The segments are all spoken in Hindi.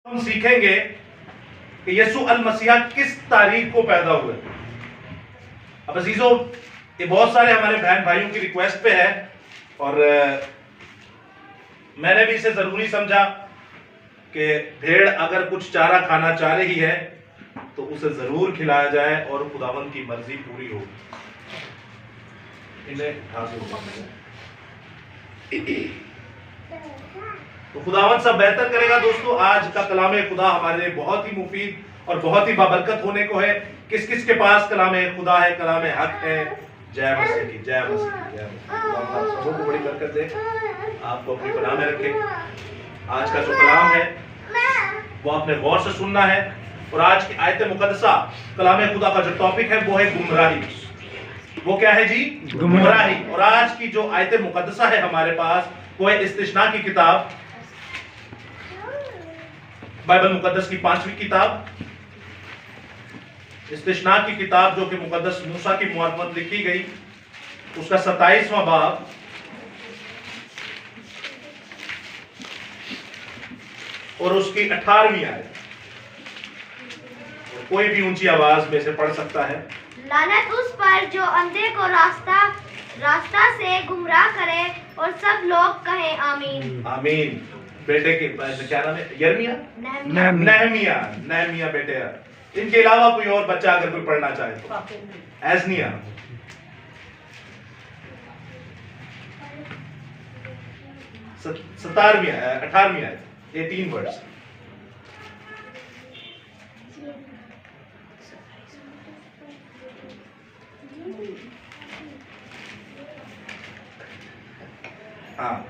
हम सीखेंगे कि यसू अल मसीहा किस तारीख को पैदा हुए। अब अजीजों, ये बहुत सारे हमारे बहन भाइयों की रिक्वेस्ट पे है और मैंने भी इसे जरूरी समझा कि भेड़ अगर कुछ चारा खाना चाह रही है तो उसे जरूर खिलाया जाए और खुदावंद की मर्जी पूरी हो। इन्हें तो खुदावंद सब बेहतर करेगा। दोस्तों, आज का कलाम खुदा हमारे लिए बहुत ही मुफीद और बहुत ही बाबरकत होने को है। किस किस के पास कलाम खुदा है, कलाम हक है? जय मसीह की, जय मसीह की, जय मसीह। आप सबों को बड़ी बरकत दे, आपको अपनी कलाम में रखे। आज का जो कलाम है वो आपने गौर से सुनना है और आज की आयत मुकद्दसा कलाम खुदा का जो टॉपिक है वो है गुमराही। वो क्या है जी? गुमराही। और आज की जो आयत मुकद्दसा है हमारे पास वो है इस्तिश्ना की किताब, बाइबल मुकद्दस की 5वीं किताब, इस्तिश्ना की किताब जो कि मुकद्दस मूसा की मुआरफत लिखी गई, उसका 27वां बाब और उसकी 18वीं आयत। कोई भी ऊंची आवाज में से पढ़ सकता है। लानत उस पर जो अंधे को रास्ता से गुमराह करे और सब लोग कहें आमीन। आमीन। बेटे के क्या नाम है? यर्मिया, नहमिया बेटे। इनके अलावा कोई और बच्चा अगर कोई पढ़ना चाहे तो एजनिया। सतारवीं 18वीं आयत, 18 वर्ड्स। हाँ,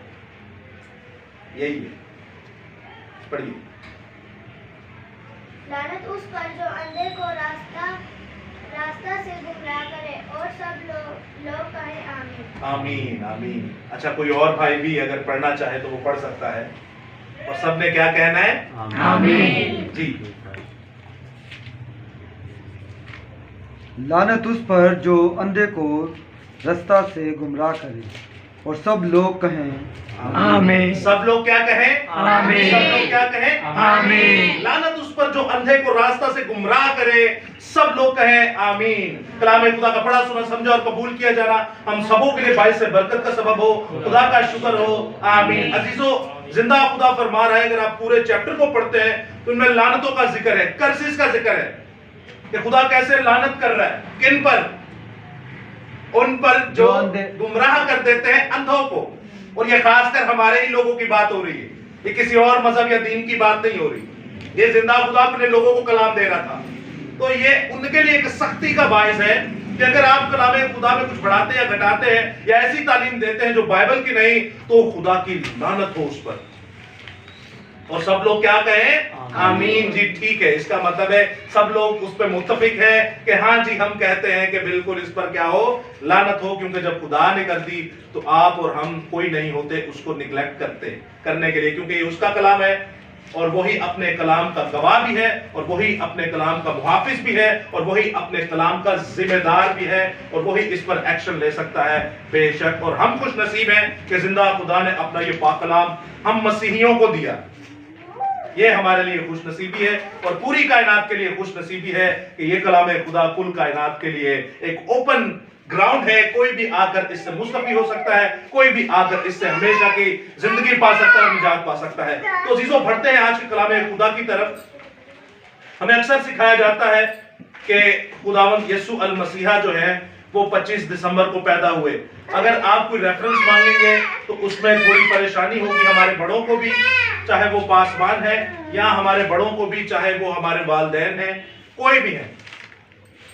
यही है, पढ़िए। लानत उस पर जो अंधे को रास्ता से गुमराह करे और सब लोग कहें आमीन। आमीन, आमीन। अच्छा, कोई और भाई भी अगर पढ़ना चाहे तो वो पढ़ सकता है। और सबने क्या कहना है? आमीन। जी। लानत उस पर जो अंधे को रास्ता से गुमराह करे और सब लोग कहें आमीन। सब लोग क्या कहें? आमीन। सब लोग क्या कहें? आमीन। लानत उस पर जो अंधे को रास्ता से गुमराह करे, सब लोग कहें आमीन। कलाम खुदा का पढ़ा सुना समझा और कबूल किया जाना हम सबों के लिए बाइस से बरकत का सबब हो। खुदा का शुक्र हो, आमीन। अजीजों, जिंदा खुदा फरमा रहा है, अगर आप पूरे चैप्टर को पढ़ते हैं तो इनमें लानतों का जिक्र है, कर्सिस का जिक्र है कि खुदा कैसे लानत कर रहा है। किन पर? उन पर जो गुमराह कर देते हैं, अंधों को। और ये खासकर हमारे ही लोगों की बात हो रही है, ये किसी और मजहब या दीन की बात नहीं हो रही। ये जिंदा खुदा अपने लोगों को कलाम दे रहा था, तो ये उनके लिए एक सख्ती का बायस है कि अगर आप कलाम खुदा में कुछ बढ़ाते या घटाते हैं या ऐसी तालीम देते हैं जो बाइबल की नहीं, तो खुदा की लानत हो उस पर। और सब लोग क्या कहें? आमीन। जी, ठीक है। इसका मतलब है सब लोग उस पर मुत्तफिक है कि हाँ जी, हम कहते हैं कि बिल्कुल इस पर क्या हो? लानत हो। क्योंकि जब खुदा ने कर दी तो आप और हम कोई नहीं होते उसको निगलेक्ट करने के लिए, क्योंकि ये उसका कलाम है और वही अपने कलाम का गवाह भी है और वही अपने कलाम का मुहाफिज भी है और वही अपने कलाम का जिम्मेदार भी है और वही इस पर एक्शन ले सकता है, बेशक। और हम खुश नसीब हैं कि जिंदा खुदा ने अपना ये पाक कलाम हम मसीहियों को दिया। ये हमारे लिए खुश नसीबी है और पूरी कायनात के लिए खुश नसीबी है कि ये कलाम खुदा कुल कायनात के लिए एक ओपन ग्राउंड है। कोई भी आकर इससे मुस्तफी हो सकता है, कोई भी आकर इससे हमेशा की जिंदगी पा सकता है, निजात पा सकता है। तो चीजों बढ़ते हैं आज के कलाम खुदा की तरफ। हमें अक्सर सिखाया जाता है कि खुदावंद यसू अल मसीहा जो है वो 25 दिसंबर को पैदा हुए। अगर आप कोई रेफरेंस मांगेंगे तो उसमें थोड़ी परेशानी होगी हमारे बड़ों को भी, चाहे वो पासवान है, या हमारे बड़ों को भी, चाहे वो हमारे वालिदैन हैं, कोई भी है।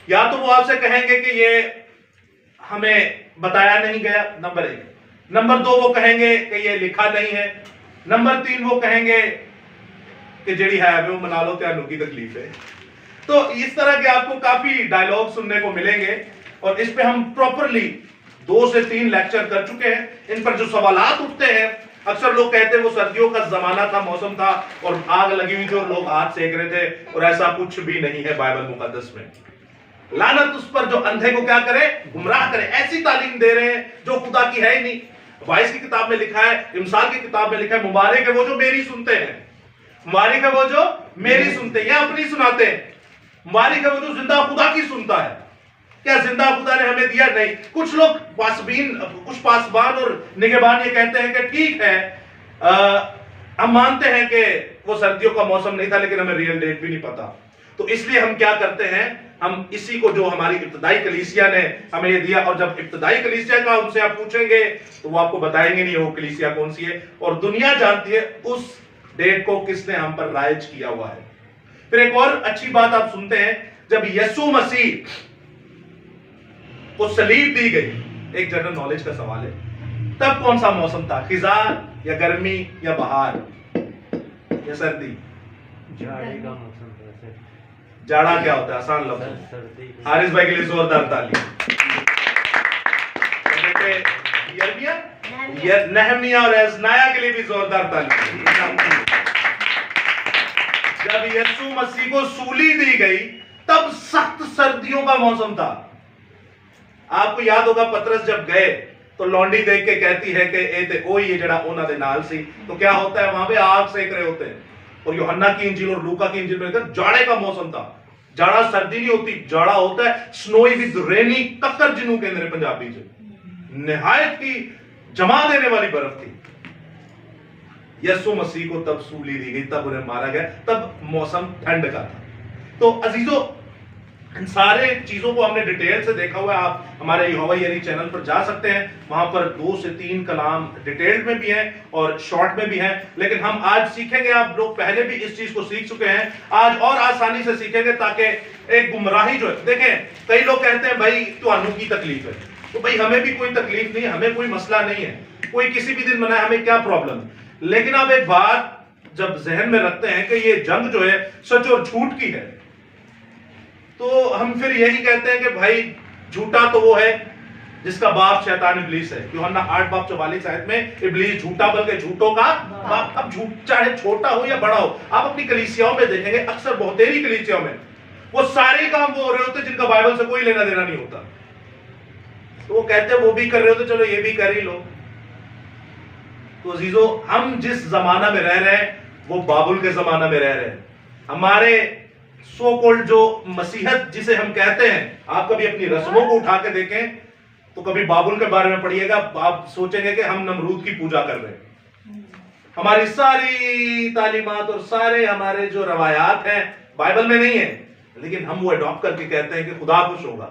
या तो वो आपसे कहेंगे कि ये हमें बताया नहीं गया, नंबर 1। नंबर 2 वो कहेंगे कि ये लिखा नहीं है। नंबर 3 वो कहेंगे कि जेड़ी है वो मना लो, त्यानू की तकलीफ है। तो इस तरह के आपको काफी डायलॉग सुनने को मिलेंगे और इस पे हम प्रॉपरली 2 से 3 लेक्चर कर चुके हैं। इन पर जो सवालात उठते हैं, अक्सर लोग कहते हैं वो सर्दियों का जमाना था, मौसम था और आग लगी हुई थी और लोग हाथ सेक रहे थे, और ऐसा कुछ भी नहीं है बाइबल मुकद्दस में। लानत उस पर जो अंधे को क्या करे? गुमराह करे। ऐसी तालीम दे रहे हैं जो खुदा की है ही नहीं। वाइस की किताब में लिखा है, इमसाल की किताब में लिखा है, मुबारक है वो जो मेरी सुनते हैं। मुबारक है वो जो मेरी सुनते हैं, या अपनी सुनाते हैं। मुबारक है वो जो जिंदा खुदा की सुनता है। क्या जिंदा खुदा ने हमें दिया? नहीं। कुछ लोग कुछ पासबान और निगहबान ये कहते हैं कि ठीक है, हम मानते हैं कि वो सर्दियों का मौसम नहीं था, लेकिन हमें रियल डेट भी नहीं पता। तो इसलिए हम क्या करते हैं, हम इसी को जो हमारी इब्तदाई कलीसिया ने हमें ये दिया, और जब इब्तदाई कलीसिया का उनसे आप पूछेंगे तो वो आपको बताएंगे नहीं वो कलीसिया कौन सी है, और दुनिया जानती है उस डेट को किसने हम पर राइज किया हुआ है। फिर एक और अच्छी बात आप सुनते हैं, जब यीशु मसीह को सलीब दी गई, एक जनरल नॉलेज का सवाल है, तब कौन सा मौसम था? खिज़ार या गर्मी या बहार या सर्दी? जाड़े का मौसम था सर। जाड़ा क्या होता है? आसान लफ्ज। सर्दी। हारिस भाई के लिए जोरदार ताली। बेटे यिर्मयाह, नहमिया और एजनाया के लिए भी जोरदार ताली। जब यीशु मसीह को सूली दी गई तब सख्त सर्दियों का मौसम था। आपको याद होगा पतरस जब गए तो लौंडी देख के कहती है कि ए ते ओ ये जड़ा ओना दे नाल सी, तो क्या होता है वहां पे आग सेक रहे होते हैं। और यूहन्ना की इंजील और लूका की इंजील में जाड़े का मौसम था। जाड़ा सर्दी नहीं होती, जाड़ा होता है स्नोई विद रेनी, कक्कर जिन्हों के अंदर पंजाबी च निहायत की जमा देने वाली बर्फ थी। यीशु मसीह को तब सूली दी गई, तब उन्हें मारा गया, तब मौसम ठंड का था। तो अजीजों, इन सारे चीजों को हमने डिटेल से देखा हुआ है। आप हमारे यहोवा यरी चैनल पर जा सकते हैं, वहां पर 2 से 3 कलाम डिटेल्ड में भी हैं और शॉर्ट में भी हैं। लेकिन हम आज सीखेंगे, आप लोग पहले भी इस चीज को सीख चुके हैं, आज और आसानी से सीखेंगे, ताकि एक गुमराही जो है, देखें कई लोग कहते हैं भाई तुहानू की तकलीफ है, तो भाई हमें भी कोई तकलीफ नहीं है, हमें कोई मसला नहीं है, कोई किसी भी दिन मनाए, हमें क्या प्रॉब्लम है। लेकिन आप एक बात जब जहन में रखते हैं कि ये जंग जो है सच और झूठ की है, तो हम फिर यही कहते हैं कि भाई झूठा तो वो है जिसका बाप शैतान इब्लीस है। यूहन्ना 8:44 आयत में इब्लीस झूठा बल्कि झूठों का बाप। अब झूठ चाहे छोटा हो या बड़ा हो, आप अपनी कलीसियाओं में देखेंगे, अक्सर बहुतेरी कलीसियाओं में वो सारे काम वो हो रहे होते जिनका बाइबल से कोई लेना देना नहीं होता। तो वो कहते हैं वो भी कर रहे होते, चलो ये भी कर ही लो। तो अजीजों, हम जिस जमाना में रह रहे हैं वो बाबुल के जमाना में रह रहे हैं। हमारे सो कॉल्ड जो मसीहत जिसे हम कहते हैं, आप कभी अपनी रस्मों को उठा के देखें तो कभी बाबुल के बारे में पढ़िएगा, आप सोचेंगे कि हम नमरूद की पूजा कर रहे हैं। हमारी सारी तालीमात और सारे हमारे जो रवायात हैं बाइबल में नहीं है, लेकिन हम वो अडॉप्ट करके कहते हैं कि खुदा खुश होगा।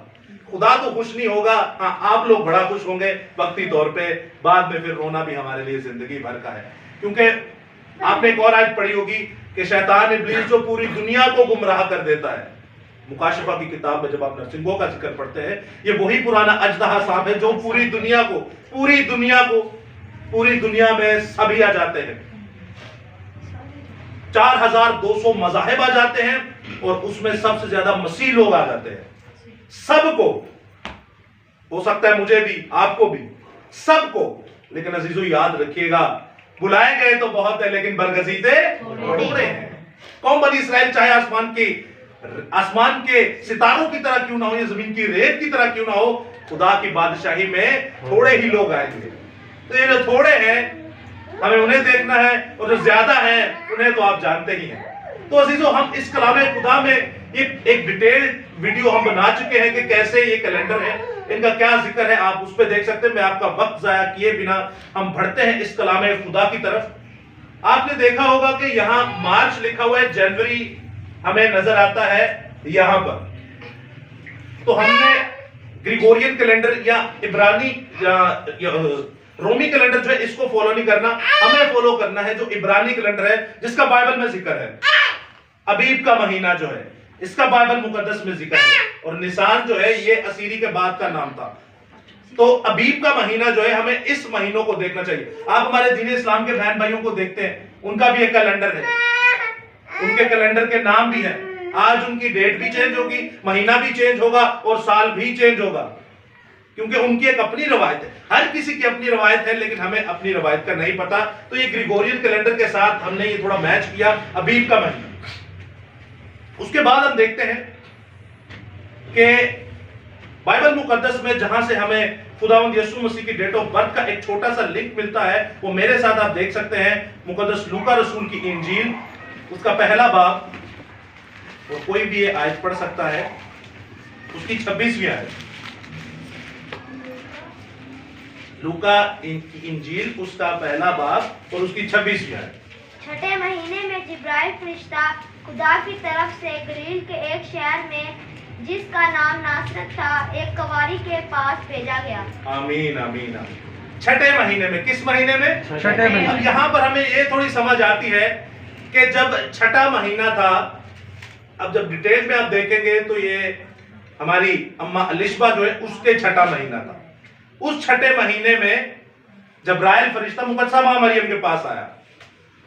खुदा तो खुश नहीं होगा, हाँ आप लोग बड़ा खुश होंगे वक्ती तौर पे, बाद में फिर रोना भी हमारे लिए जिंदगी भर का है। क्योंकि आपने एक और आयत पढ़ी होगी कि शैतान इब्लीस जो पूरी दुनिया को गुमराह कर देता है। मुकाशफा की किताब में जब आप नरसिंगों का जिक्र पढ़ते हैं, ये वही पुराना अजदहा सांप है जो पूरी दुनिया में सभी आ जाते हैं। 4200 मज़ाहिब आ जाते हैं और उसमें सबसे ज्यादा मसीह लोग आ जाते हैं। सबको, हो सकता है मुझे भी, आपको भी, सबको। लेकिन अजीजों याद रखिएगा, बुलाए गए तो बहुत है लेकिन बरगजीदे थोड़े हैं। कौम बनी इस्राएल चाहे आसमान के सितारों की तरह क्यों ना हो या जमीन की रेत की तरह क्यों ना हो, खुदा की बादशाही में थोड़े ही लोग आएंगे। तो ये जो थोड़े हैं हमें उन्हें देखना है, और जो ज्यादा हैं उन्हें तो आप जानते ही हैं। तो अजीजों, हम इस कलाम खुदा में ये एक डिटेल्ड वीडियो हम बना चुके हैं कि कैसे ये कैलेंडर है, इनका क्या जिक्र है, आप उस पर देख सकते हैं। मैं आपका वक्त जाया किए बिना हम बढ़ते हैं इस कलाम खुदा की तरफ। आपने देखा होगा कि यहाँ मार्च लिखा हुआ है, जनवरी हमें नजर आता है यहां पर। तो हमने ग्रिगोरियन कैलेंडर या इब्रानी या रोमी कैलेंडर जो है इसको फॉलो नहीं करना, हमें फॉलो करना है जो इब्रानी कैलेंडर है जिसका बाइबल में जिक्र है। अबीब का महीना जो है इसका बाइबल मुकद्दस में जिक्र है, और निसान जो है ये असीरी के बाद का नाम था। तो अबीब का महीना जो है हमें इस महीनों को देखना चाहिए। आप हमारे दीन इस्लाम के बहन भाइयों को देखते हैं, उनका भी एक कैलेंडर है, उनके कैलेंडर के नाम भी हैं। आज उनकी डेट भी चेंज होगी, महीना भी चेंज होगा और साल भी चेंज होगा, क्योंकि उनकी एक अपनी रवायत है। हर किसी की अपनी रवायत है, लेकिन हमें अपनी रवायत का नहीं पता। तो ये ग्रिगोरियन कैलेंडर के साथ हमने ये थोड़ा मैच किया, अबीब का महीना। उसके बाद हम देखते हैं कि बाइबल मुकद्दस में जहां से हमें खुदावंद यीशु मसीह की डेट ऑफ बर्थ का एक छोटा सा लिंक मिलता है, वो मेरे साथ आप देख सकते हैं। मुकद्दस लूका रसूल की इंजील उसका पहला बाब, और कोई भी ये आयत पढ़ सकता है, उसकी 26वीं आयत। लूका इंजील उसका पहला बाब और उसकी 26वीं आयत। छठे महीने में जिब्राइल फरिश्ता खुदा की तरफ से गलील के एक शहर में जिसका नाम नासरत था, एक कवारी के पास भेजा गया। आमीन आमीन आमीन। छठे महीने में, किस महीने में? छठे महीने। अब यहाँ पर हमें ये थोड़ी समझ आती है कि जब छठा महीना था, अब जब डिटेल में आप देखेंगे तो ये हमारी अम्मा अलिशबा जो है उसके छठा महीना था। उस छठे महीने में जब्राइल फरिश्ता मुकद्दसा मां मरियम के पास आया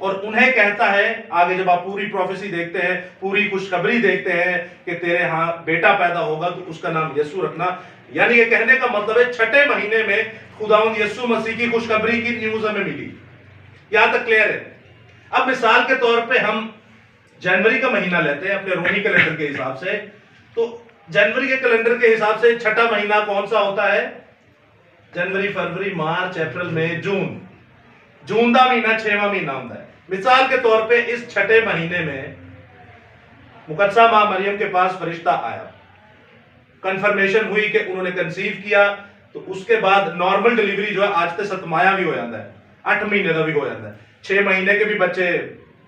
और उन्हें कहता है, आगे जब आप पूरी प्रोफेसी देखते हैं, पूरी खुशखबरी देखते हैं कि तेरे यहाँ बेटा पैदा होगा तो उसका नाम यीशु रखना। यानी ये कहने का मतलब है छठे महीने में खुदावंद यीशु मसीह की खुशखबरी की न्यूज हमें मिली। यहां तक क्लियर है। अब मिसाल के तौर पे हम जनवरी का महीना लेते हैं अपने रोमी कैलेंडर के हिसाब से, तो जनवरी के कैलेंडर के हिसाब से छठा महीना कौन सा होता है? जनवरी, फरवरी, मार्च, अप्रैल, मई, जून। जून का महीना 6वां महीना होता है। मिसाल के तौर पे इस छठे महीने में मुकद्दसा मां मरियम के पास फरिश्ता आया, कंफर्मेशन हुई कि उन्होंने कंसीव किया, तो उसके बाद नॉर्मल डिलीवरी जो है आज तक सतमाया भी हो जाता है, 8 महीने का भी हो जाता है, 6 महीने के भी बच्चे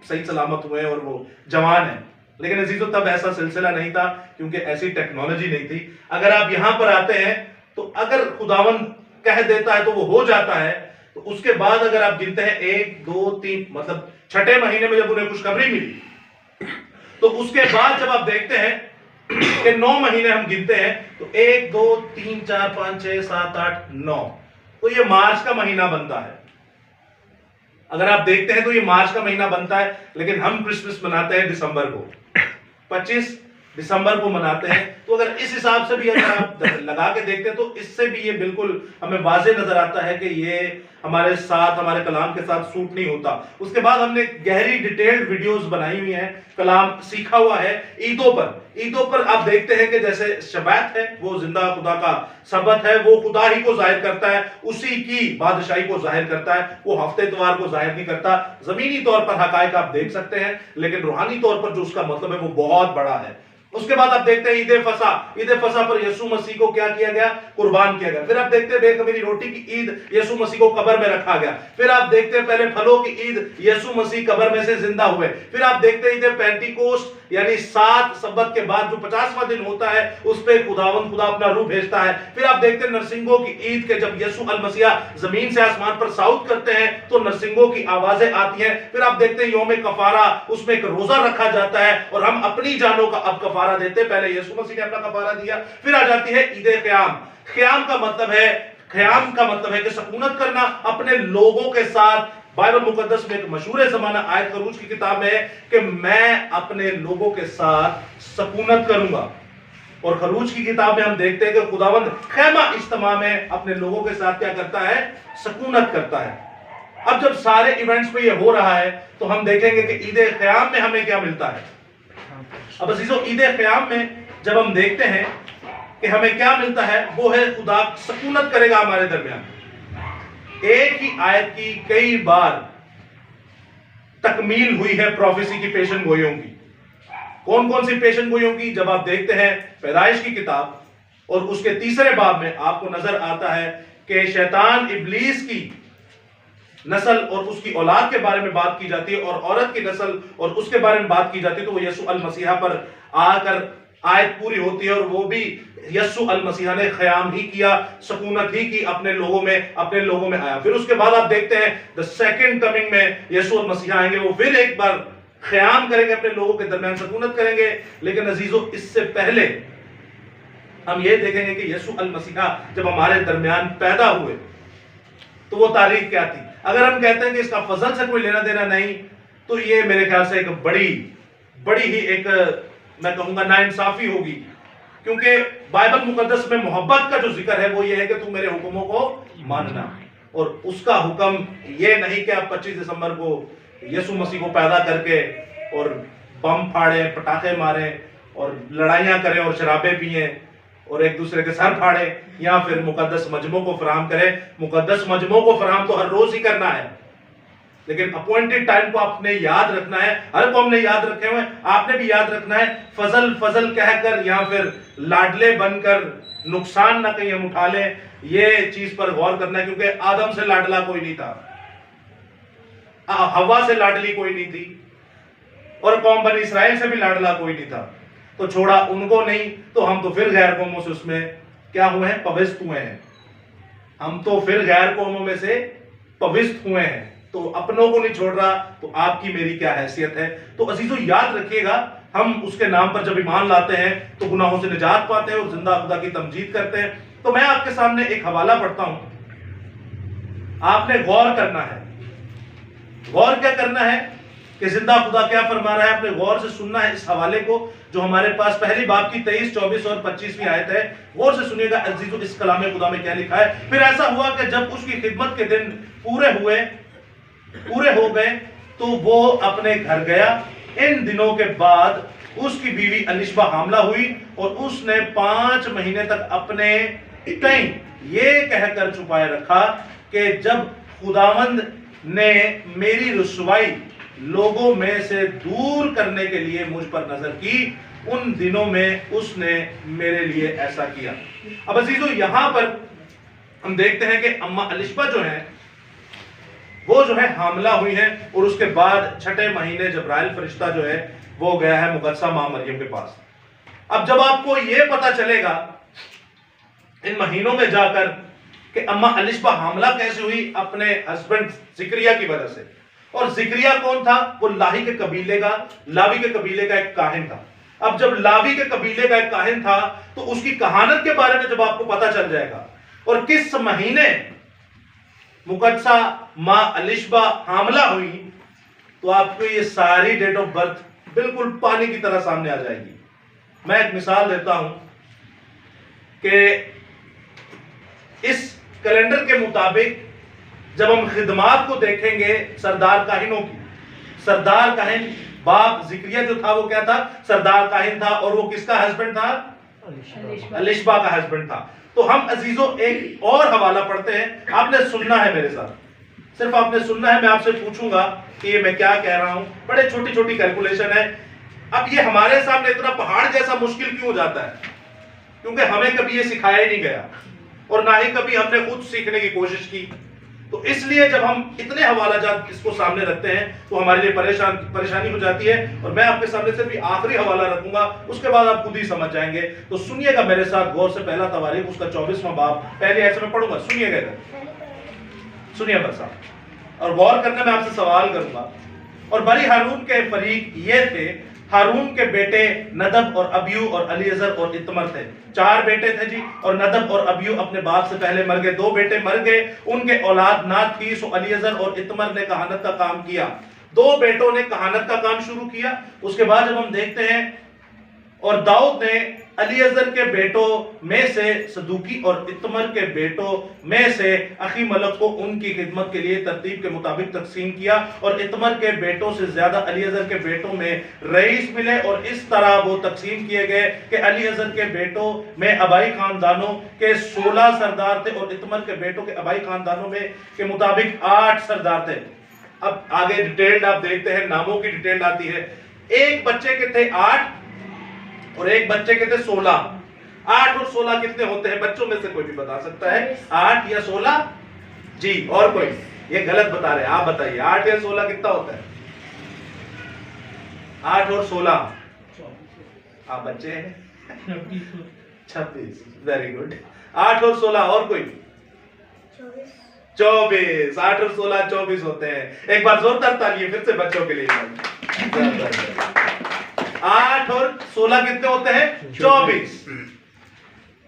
सही सलामत हुए और वो जवान है। लेकिन अजीजों तब ऐसा सिलसिला नहीं था क्योंकि ऐसी टेक्नोलॉजी नहीं थी। अगर आप यहां पर आते हैं तो अगर खुदावंद कह देता है तो वो हो जाता है। तो उसके बाद अगर आप गिनते हैं 1 2 3, मतलब छठे महीने में जब उन्हें खुशखबरी मिली, तो उसके बाद जब आप देखते हैं कि 9 महीने हम गिनते हैं तो 1 2 3 4 5 6 7 8 9, तो ये मार्च का महीना बनता है। अगर आप देखते हैं तो ये मार्च का महीना बनता है, लेकिन हम क्रिसमस मनाते हैं दिसंबर को, 25 दिसंबर को मनाते हैं। तो अगर इस हिसाब से भी अगर आप लगा के देखते हैं तो इससे भी ये बिल्कुल हमें वाज़ेह नजर आता है कि ये हमारे साथ, हमारे कलाम के साथ सूट नहीं होता। उसके बाद हमने गहरी डिटेल्ड वीडियोस बनाई हुई हैं, कलाम सीखा हुआ है ईदों पर आप देखते हैं कि जैसे शबात है वो जिंदा खुदा का सबत है, वो खुदा ही को जाहिर करता है, उसी की बादशाही को जाहिर करता है, वो हफ्ते इतवार को जाहिर नहीं करता। जमीनी तौर पर हकायक आप देख सकते हैं, लेकिन रूहानी तौर पर जो उसका मतलब है वो बहुत बड़ा है। उसके बाद आप देखते हैं ईद फसा पर यीशु मसीह को क्या किया गया? कुर्बान किया गया। फिर आप देखते हैं बेखमीरी रोटी की ईद, यीशु मसीह को कब्र में रखा गया। फिर आप देखते हैं पहले फलों की ईद, यीशु मसीह कब्र में से जिंदा हुए। फिर आप देखते हैं ईद पेंटिकोस्ट, यानी 7 सब्बत के बाद जो 50वां दिन होता है उस पे खुदा अपना रूह भेजता है। फिर आप देखते हैं नरसिंगों की ईद के जब यीशु अल मसीहा जमीन से आसमान पर साउथ करते हैं तो नरसिंगों की आवाजें आती हैं। फिर आप देखते हैं यौम कफारा, उसमें एक रोजा रखा जाता है और हम अपनी जानों का अब कफारा देते हैं। पहले यीशु मसीह ने अपना कफारा दिया। फिर आ जाती है ईद क़याम। क़याम का मतलब है कि सकूनत करना अपने लोगों के साथ। बाइबल मुकद्दस में एक मशहूर ज़माना आयत खरूज की किताब में है कि मैं अपने लोगों के साथ सकूनत करूंगा। और खरूज की किताब में हम देखते हैं कि खुदावंद खैमा इज्तिमा में अपने लोगों के साथ क्या करता है? सकूनत करता है। अब जब सारे इवेंट्स पे ये हो रहा है तो हम देखेंगे कि ईद क़याम में हमें क्या मिलता है। अब अजीजों, ईद क़याम में जब हम देखते हैं कि हमें क्या मिलता है, वो है खुदा सकूनत करेगा हमारे दरमियान। एक ही आयत की कई बार तकमील हुई है प्रोफेसी की पेशन गोइयों की। कौन कौन सी पेशन गोइयों की? जब आप देखते हैं पैदाइश की किताब और उसके 3रे बाब में आपको नजर आता है कि शैतान इब्लीस की नस्ल और उसकी औलाद के बारे में बात की जाती है और औरत की नस्ल और उसके बारे में बात की जाती है। तो वो यीशु अल मसीहा पर आकर आयत पूरी होती है और वो भी यीशु अल मसीहा ने क़याम ही किया, सकूनत ही की, अपने लोगों में आया। फिर उसके बाद आप देखते हैं द सेकंड कमिंग में यीशु अल मसीहा आएंगे, वो फिर एक बार क़याम करेंगे, अपने लोगों के दरमियान सकूनत करेंगे। लेकिन अजीजों, इससे पहले हम ये देखेंगे कि यीशु अल मसीहा जब हमारे दरमियान पैदा हुए तो वो तारीख क्या थी। अगर हम कहते हैं कि इसका फजल से कोई लेना देना नहीं, तो ये मेरे ख्याल से एक बड़ी ही एक मैं कहूंगा नाइंसाफी होगी। क्योंकि बाइबल मुकद्दस में मोहब्बत का जो जिक्र है वो ये है कि तू मेरे हुक्मों को मानना, और उसका हुक्म ये नहीं कि आप 25 दिसंबर को यीशु मसीह को पैदा करके और बम फाड़े, पटाखे मारे और लड़ाइयां करें और शराबें पिए और एक दूसरे के सर फाड़े, या फिर मुकद्दस मजमों को फराहम करें। मुकद्दस मजमों को फराहम तो हर रोज ही करना है, लेकिन अपॉइंटेड टाइम को आपने याद रखना है। हर को हमने याद रखे हुए, आपने भी याद रखना है। फजल फजल कहकर या फिर लाडले बनकर नुकसान ना कहीं हम उठा लें, ये चीज पर गौर करना है। क्योंकि आदम से लाडला कोई नहीं था, हवा से लाडली कोई नहीं थी, और कौम बनी इसराइल से भी लाडला कोई नहीं था। तो छोड़ा उनको नहीं, तो हम तो फिर गैर कौमों से उसमें क्या हुए हैं, पवित्र हुए हैं। हम तो फिर गैर कौमों में से पवित्र हुए हैं, तो अपनों को नहीं छोड़ रहा, तो आपकी मेरी क्या हैसियत है। तो अजीजों याद रखिएगा, हम उसके नाम पर जब ईमान लाते हैं तो गुनाहों से निजात पाते हैं और जिंदा खुदा की तमजीद करते हैं। तो मैं आपके सामने एक हवाला पढ़ता हूं, आपने गौर करना है। गौर क्या करना है कि जिंदा खुदा क्या फरमा रहा है, आपने गौर से सुनना है इस हवाले को जो हमारे पास पहली बाब की 23, 24 और 25वीं आयत है। गौर से सुनिएगा अजीजों, इस कलाम खुदा में क्या लिखा है। फिर ऐसा हुआ कि जब उसकी खिदमत के दिन पूरे हो गए तो वो अपने घर गया। इन दिनों के बाद उसकी बीवी अलिशबा हामला हुई और उसने 5 महीने तक अपने कहीं ये कहकर छुपाए रखा कि जब खुदावंद ने मेरी रुसवाई लोगों में से दूर करने के लिए मुझ पर नजर की, उन दिनों में उसने मेरे लिए ऐसा किया। अब अजीजों यहां पर हम देखते हैं कि अम्मा अलिशबा जो है वो जो है हामला हुई है और उसके बाद 6ठे महीने जब्राइल फरिश्ता जो है वो गया है मुकद्दसा मां मरियम के पास। अब जब आपको ये पता चलेगा इन महीनों में जाकर कि अम्मा अलिशबा हामला कैसे हुई, अपने हस्बैंड जिक्रिया की वजह से। और जिक्रिया कौन था, वो लावी के कबीले का एक काहिन था। अब जब लावी के कबीले का एक काहिन था तो उसकी कहानत के बारे में जब आपको पता चल जाएगा और किस महीने मुकद्दसा मां अलिशबा हामला हुई, तो आपको ये सारी डेट ऑफ बर्थ बिल्कुल पानी की तरह सामने आ जाएगी। मैं एक मिसाल देता हूं कि इस कैलेंडर के मुताबिक जब हम खिदमात को देखेंगे सरदार काहिनों की, सरदार काहिन बाप जिक्रिया जो था वो क्या था, सरदार काहिन था, और वो किसका हस्बैंड था, अलिशबा का हस्बैंड था। तो हम अजीजों एक और हवाला पढ़ते हैं, आपने सुनना है मेरे साथ, सिर्फ आपने सुनना है। मैं आपसे पूछूंगा कि ये मैं क्या कह रहा हूं, बड़े छोटी छोटी कैलकुलेशन है। अब ये हमारे सामने इतना पहाड़ जैसा मुश्किल क्यों हो जाता है, क्योंकि हमें कभी ये सिखाया ही नहीं गया और ना ही कभी हमने खुद सीखने की कोशिश की। तो इसलिए जब हम इतने हवाला जात इसको सामने रखते हैं तो हमारे लिए परेशानी हो जाती है। और मैं आपके सामने सिर्फ आखिरी हवाला रखूंगा, उसके बाद आप खुद ही समझ जाएंगे। तो सुनिएगा मेरे साथ गौर से, पहला तवारीख उसका 24वां बाब, पहले ऐसे में पढ़ूंगा, सुनिएगा इधर, सुनिए बस आप, और गौर करना, मैं आपसे सवाल करूंगा। और बनी हारून के फरीक ये थे, हारून के बेटे नदब और अबियू और अलीअजर और इतमर थे। 4 बेटे थे जी, और नदब और अबियू अपने बाप से पहले मर गए। 2 बेटे मर गए, उनके औलाद ना थी, सो अलीअजर और इतमर ने कहानत का काम किया। 2 बेटों ने कहानत का काम शुरू किया। उसके बाद जब हम देखते हैं, और दाऊद ने अलीअजर के बेटों में से सदूकी और इतमर के बेटों में से अखी मलक को उनकी खिदमत के लिए तरतीब के मुताबिक तकसीम किया, और इतमर के बेटों से ज्यादा अलीअजर के बेटों में रईस मिले, और इस तरह वो तकसीम किए गए कि अलीअजर के बेटों में आबाई खानदानों के 16 सरदार थे और इतमर के बेटों के आबाई खानदानों में के मुताबिक 8 सरदार थे। अब आगे डिटेल्ड आप देखते हैं, नामों की डिटेल आती है। एक बच्चे के थे 8 और एक बच्चे के थे 16। 8 और 16 कितने होते हैं, बच्चों में से कोई भी बता सकता है, 8 या 16 जी, और कोई? ये गलत बता रहे हैं, आप बताइए 8 या 16 कितना होता है? 8 और 16 आप बच्चे हैं 26, वेरी गुड। 8 और 16 और कोई? 24। 8 और 16 24 होते हैं। एक बार जोरदार तालियां फिर से बच्चों के लिए। 8 और 16 कितने होते हैं? 24।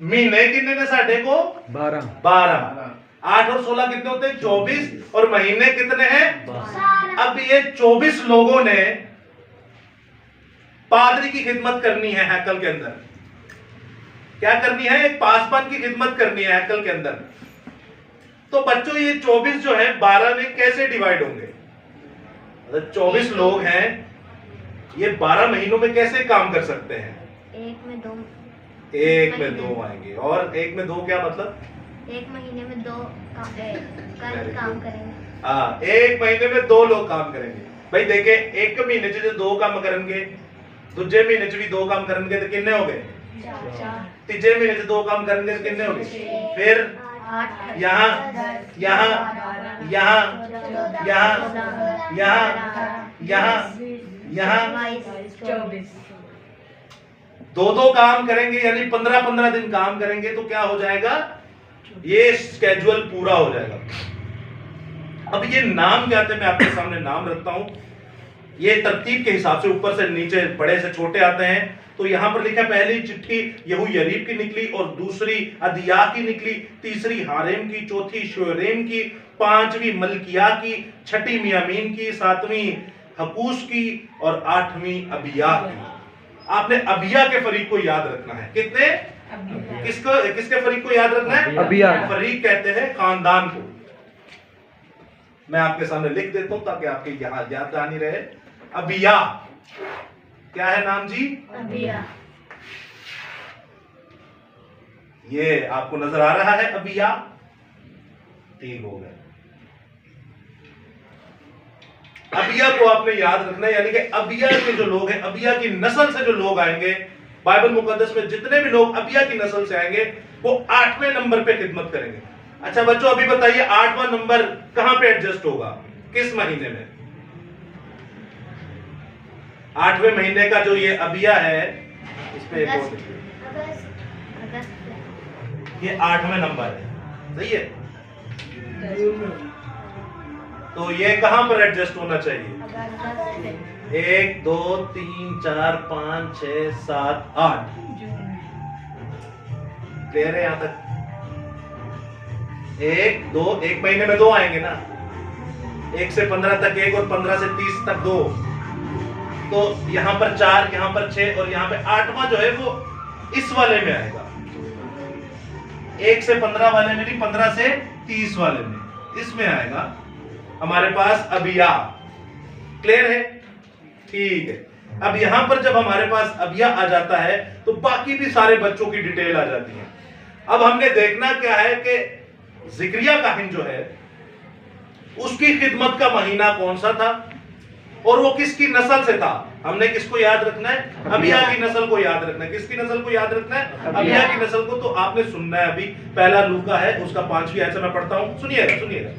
महीने कितने ने साढ़े को? 12। 8 और 16 कितने होते हैं? 24। और महीने कितने हैं? 12। अब ये 24 लोगों ने पादरी की खिदमत करनी है हैकल के अंदर। क्या करनी है? एक पासबान की खिदमत करनी है हैकल के अंदर। तो बच्चों ये 24 जो है 12 में कैसे डिवाइड होंगे? 24 लोग हैं, ये 12 महीनों में कैसे काम कर सकते हैं? एक में 2 आएंगे। और एक में 2 क्या मतलब? एक महीने में 2 काम करेंगे। हाँ, एक महीने में 2 लोग काम करेंगे। भाई देखे, एक महीने च जो 2 काम करेंगे, दूजे महीने च भी 2 काम करेंगे तो कितने हो गए? तीजे महीने से 2 काम करेंगे तो कितने हो गए? फिर यहाँ यहाँ यहाँ यहाँ यहाँ यहाँ 2 काम करेंगे, यानी 15-15 दिन काम करेंगे तो क्या हो जाएगा? ये स्केड्यूल पूरा हो जाएगा। अब ये नाम क्या आते हैं, मैं आपके सामने नाम रखता हूं। ये तरतीब के हिसाब से ऊपर से नीचे, बड़े से छोटे आते हैं। तो यहां पर लिखा पहली चिट्ठी यहूयरीब की निकली, और दूसरी अदिया की निकली, तीसरी हारेम की, चौथी शोरेम की, 5वीं मलकिया की, 6ठी मियामीन की, 7वीं हकूस की और 8वीं अबिया की। आपने अबिया के फरीक को याद रखना है। कितने? किसके फरीक को याद रखना है? अबिया। फरीक कहते हैं खानदान को। मैं आपके सामने लिख देता हूं ताकि आपके यहां याद नहीं रहे। अबिया क्या है नाम जी? अबिया। ये आपको नजर आ रहा है अबिया? ठीक हो गया। अबिया को आपने याद रखना है, यानी कि अबिया के जो लोग हैं, अबिया की नस्ल से जो लोग आएंगे, बाइबल मुकद्दस में जितने भी लोग अबिया की नस्ल से आएंगे वो 8वें नंबर पे खिदमत करेंगे। अच्छा बच्चों, अभी बताइए 8वां नंबर कहां पे एडजस्ट होगा? किस महीने में? 8वें महीने का जो ये अबिया है, इसमें एक और ये 8वें नंबर है, सही है? तो ये कहां पर एडजस्ट होना चाहिए? 1 2 3 4 5 6 7 8 क्लियर है यहां तक? 1 2 एक महीने में 2 आएंगे ना, 1 से 15 तक 1 और 15 से 30 तक 2, तो यहां पर 4, यहां पर 6 और यहां पे 8वां जो है वो इस वाले में आएगा। 1 से 15 वाले में नहीं, 15 से 30 वाले में, इसमें आएगा हमारे पास अबिया। क्लियर है? ठीक है। अब यहां पर जब हमारे पास अबिया आ जाता है तो बाकी भी सारे बच्चों की डिटेल आ जाती है। अब हमने देखना क्या है कि जिक्रिया काहिन जो है उसकी खिदमत का महीना कौन सा था और वो किसकी नस्ल से था। हमने किसको याद रखना है? अबिया की नस्ल को याद रखना है। किसकी नस्ल को याद रखना है? अबिया की नस्ल को। तो आपने सुनना है, अभी पहला लूका है उसका 5वीं आयत से मैं पढ़ता हूं, सुनिएगा सुनिएगा।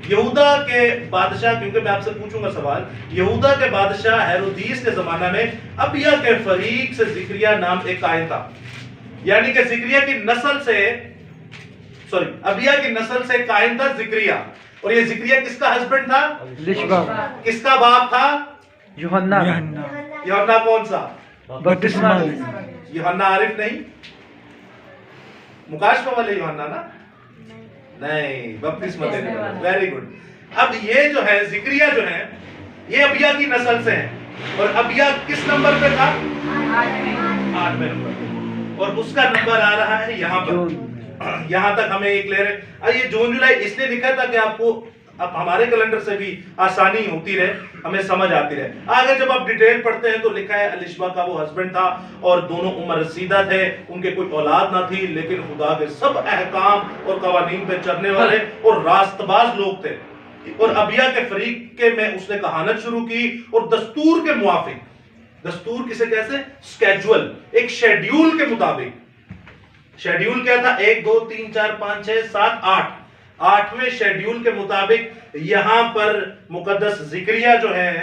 यहूदा के बादशाह, क्योंकि मैं आपसे पूछूंगा सवाल, यहूदा के बादशाह हेरोदीस के जमाना में अबिया के फरीक से जिक्रिया नाम एक कायन था, यानी कि जिक्रिया की नस्ल से, सॉरी अबिया की नस्ल से कायन था जिक्रिया। और ये जिक्रिया किसका हस्बैंड था? लिशबा। किसका बाप था? यूहन्ना। यूहन्ना कौन सा? बपतिस्मा। यूहन्ना आरिफ नहीं, मुकाशफा वाले यूहन्ना ना? नहीं, बपतिस्मा देने वाला। Very good. अब ये जो है जिक्रिया जो है ये अबिया की नस्ल से है, और अबिया किस नंबर पे था? 8वें नंबर पे, और उसका नंबर आ रहा है यहाँ पर। यहां तक हमें ये क्लियर है। ये जून जुलाई इसलिए लिखा था कि आपको अब हमारे कैलेंडर से भी आसानी होती रहे, हमें समझ आती रहे। आगे जब आप डिटेल पढ़ते हैं तो लिखा है अलिशबा का वो हस्बैंड था और दोनों उम्र रसीदा थे, उनके कोई औलाद ना थी, लेकिन खुदा के सब अहकाम और कवानीन पे चलने वाले और रास्तबाज लोग थे। और अबिया के फरीक के में उसने कहानत शुरू की और दस्तूर के मुआफिक, दस्तूर किसे कैसे? स्केड्यूल, एक शेड्यूल के मुताबिक। शेड्यूल क्या था? 1 2 3 4 5 6 7 8, 8वें शेड्यूल के मुताबिक यहां पर मुकद्दस जिक्रिया जो है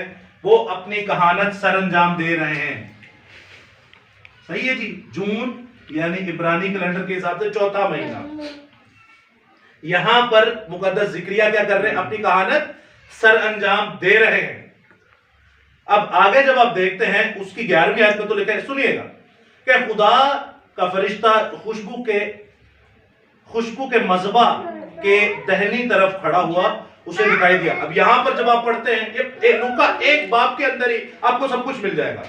वो अपनी कहानत सरअंजाम दे रहे हैं। सही है जी? जून यानी इब्रानी कैलेंडर के हिसाब से 4था महीना, यहां पर मुकद्दस जिक्रिया क्या कर रहे हैं? अपनी कहानत सरअंजाम दे रहे हैं। अब आगे जब आप देखते हैं उसकी 11वीं आयत में तो लिखा है, सुनिएगा, कि खुदा का फरिश्ता खुशबू के मज़बा के दहनी तरफ खड़ा हुआ उसे दिखाई दिया। अब यहां पर जब आप पढ़ते हैं ये लूका एक बाब के अंदर ही आपको सब कुछ मिल जाएगा।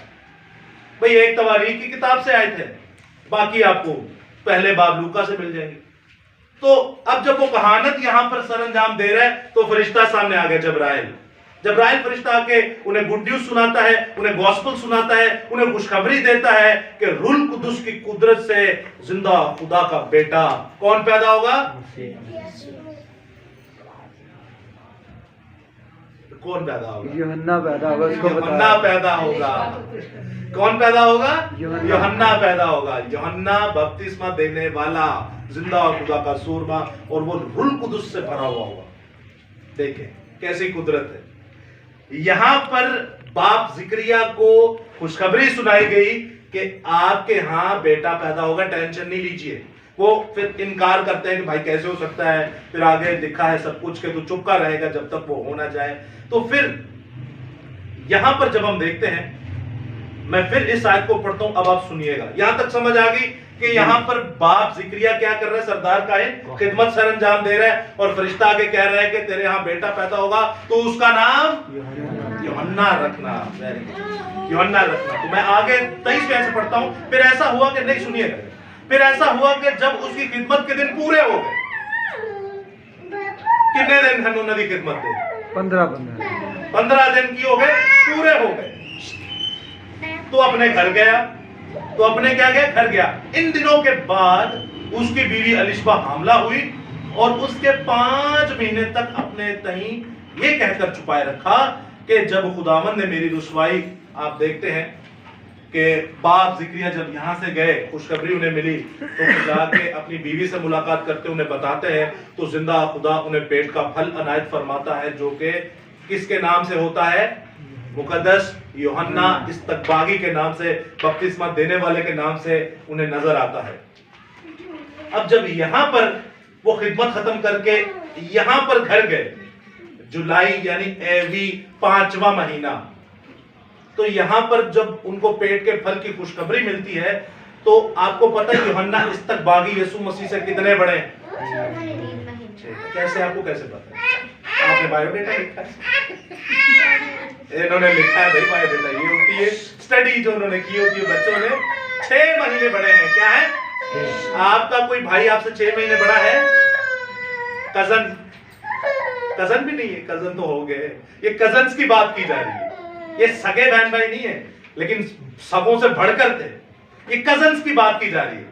भाई एक तवारीख की किताब से आए थे, बाकी आपको पहले बाब लूका से मिल जाएंगे। तो अब जब वो कहानत यहां पर सरअंजाम दे रहा है तो फरिश्ता सामने आ गया जब्राइल। जब्राइल फरिश्ता आके उन्हें गुड न्यूज सुनाता है, उन्हें गॉस्पेल सुनाता है, उन्हें खुशखबरी देता है कि रूह कुदुस की कुदरत से जिंदा खुदा का बेटा कौन पैदा होगा? कौन पैदा होगा? यूहन्ना पैदा होगा, उसको यूहन्ना बताया। पैदा होगा। कौन पैदा होगा? यूहन्ना। यूहन्ना पैदा होगा। यूहन्ना बपतिस्मा देने वाला, जिंदा और खुदा का सूरमा, और वो रूह कुदुस से भरा हुआ होगा। देखें कैसी कुदरत है। यहां पर बाप जिक्रिया को खुशखबरी सुनाई गई कि आपके यहां बेटा पैदा होगा, टेंशन नहीं लीजिए। वो फिर इनकार करते हैं कि भाई कैसे हो सकता है, फिर आगे लिखा है सब कुछ के तो चुपका रहेगा जब तक वो होना चाहे। तो फिर यहां पर जब हम देखते हैं, मैं फिर इस आयत को पढ़ता हूं, अब आप सुनिएगा। यहां तक समझ आ गई कि यहां पर बाप जिक्रिया क्या कर रहा है? सरदार काहिन खिदमत सरंजाम दे रहा है और फरिश्ता आगे कह रहा है कि तेरे यहां बेटा पैदा होगा, तो उसका नाम यूहन्ना रखना। यूहन्ना रखना। तो मैं आगे 23 से पढ़ता हूं। फिर ऐसा हुआ कि, नहीं सुनिएगा, फिर ऐसा हुआ कि जब उसकी खिदमत के दिन पूरे हो गए। कितने दिन हनूना की खिदमत थे? 15 दिन की हो गए, पूरे हो गए। तो अपने घर गया। तो अपने क्या गया? घर गया। इन दिनों के बाद उसकी बीवी अलिशबा हामला हुई और उसके 5 महीने तक अपने तहीं ये कहकर छुपाए रखा कि जब खुदावन ने मेरी रुसवाई, आप देखते हैं कि बाप जिक्रिया जब यहां से गए, खुशखबरी उन्हें मिली, तो जाके अपनी बीवी से मुलाकात करते उन्हें बताते हैं, तो जिंदा खुदा उन्हें पेट का फल अनायत फरमाता है, जो कि किसके नाम से होता है? मुकद्दस यूहन्ना इस्तकबागी के नाम से, बपतिस्मा देने वाले के नाम से उन्हें नजर आता है। अब जब यहां पर वो खिदमत खत्म करके यहां पर घर गए, जुलाई यानी एवी 5वां महीना, तो यहां पर जब उनको पेट के फल की खुशखबरी मिलती है, तो आपको पता है यूहन्ना इस्तकबागी यीशु मसीह से कितने बड़े हैं? कैसे? आपको कैसे पता है? आपने बायोडेटा लिखा है? इन्होंने लिखा है भाई बायोडेटा। ये होती है स्टडी जो उन्होंने की होती है बच्चों ने। 6 महीने बड़े हैं। क्या है? आपका कोई भाई आपसे 6 महीने बड़ा है? कजन? कजन भी नहीं है, कजन तो हो गए। ये कजन्स की बात की जा रही है। ये सगे बहन भाई नहीं है, लेकिन सबों से बढ़कर थे। ये कजन्स की बात की जा रही है।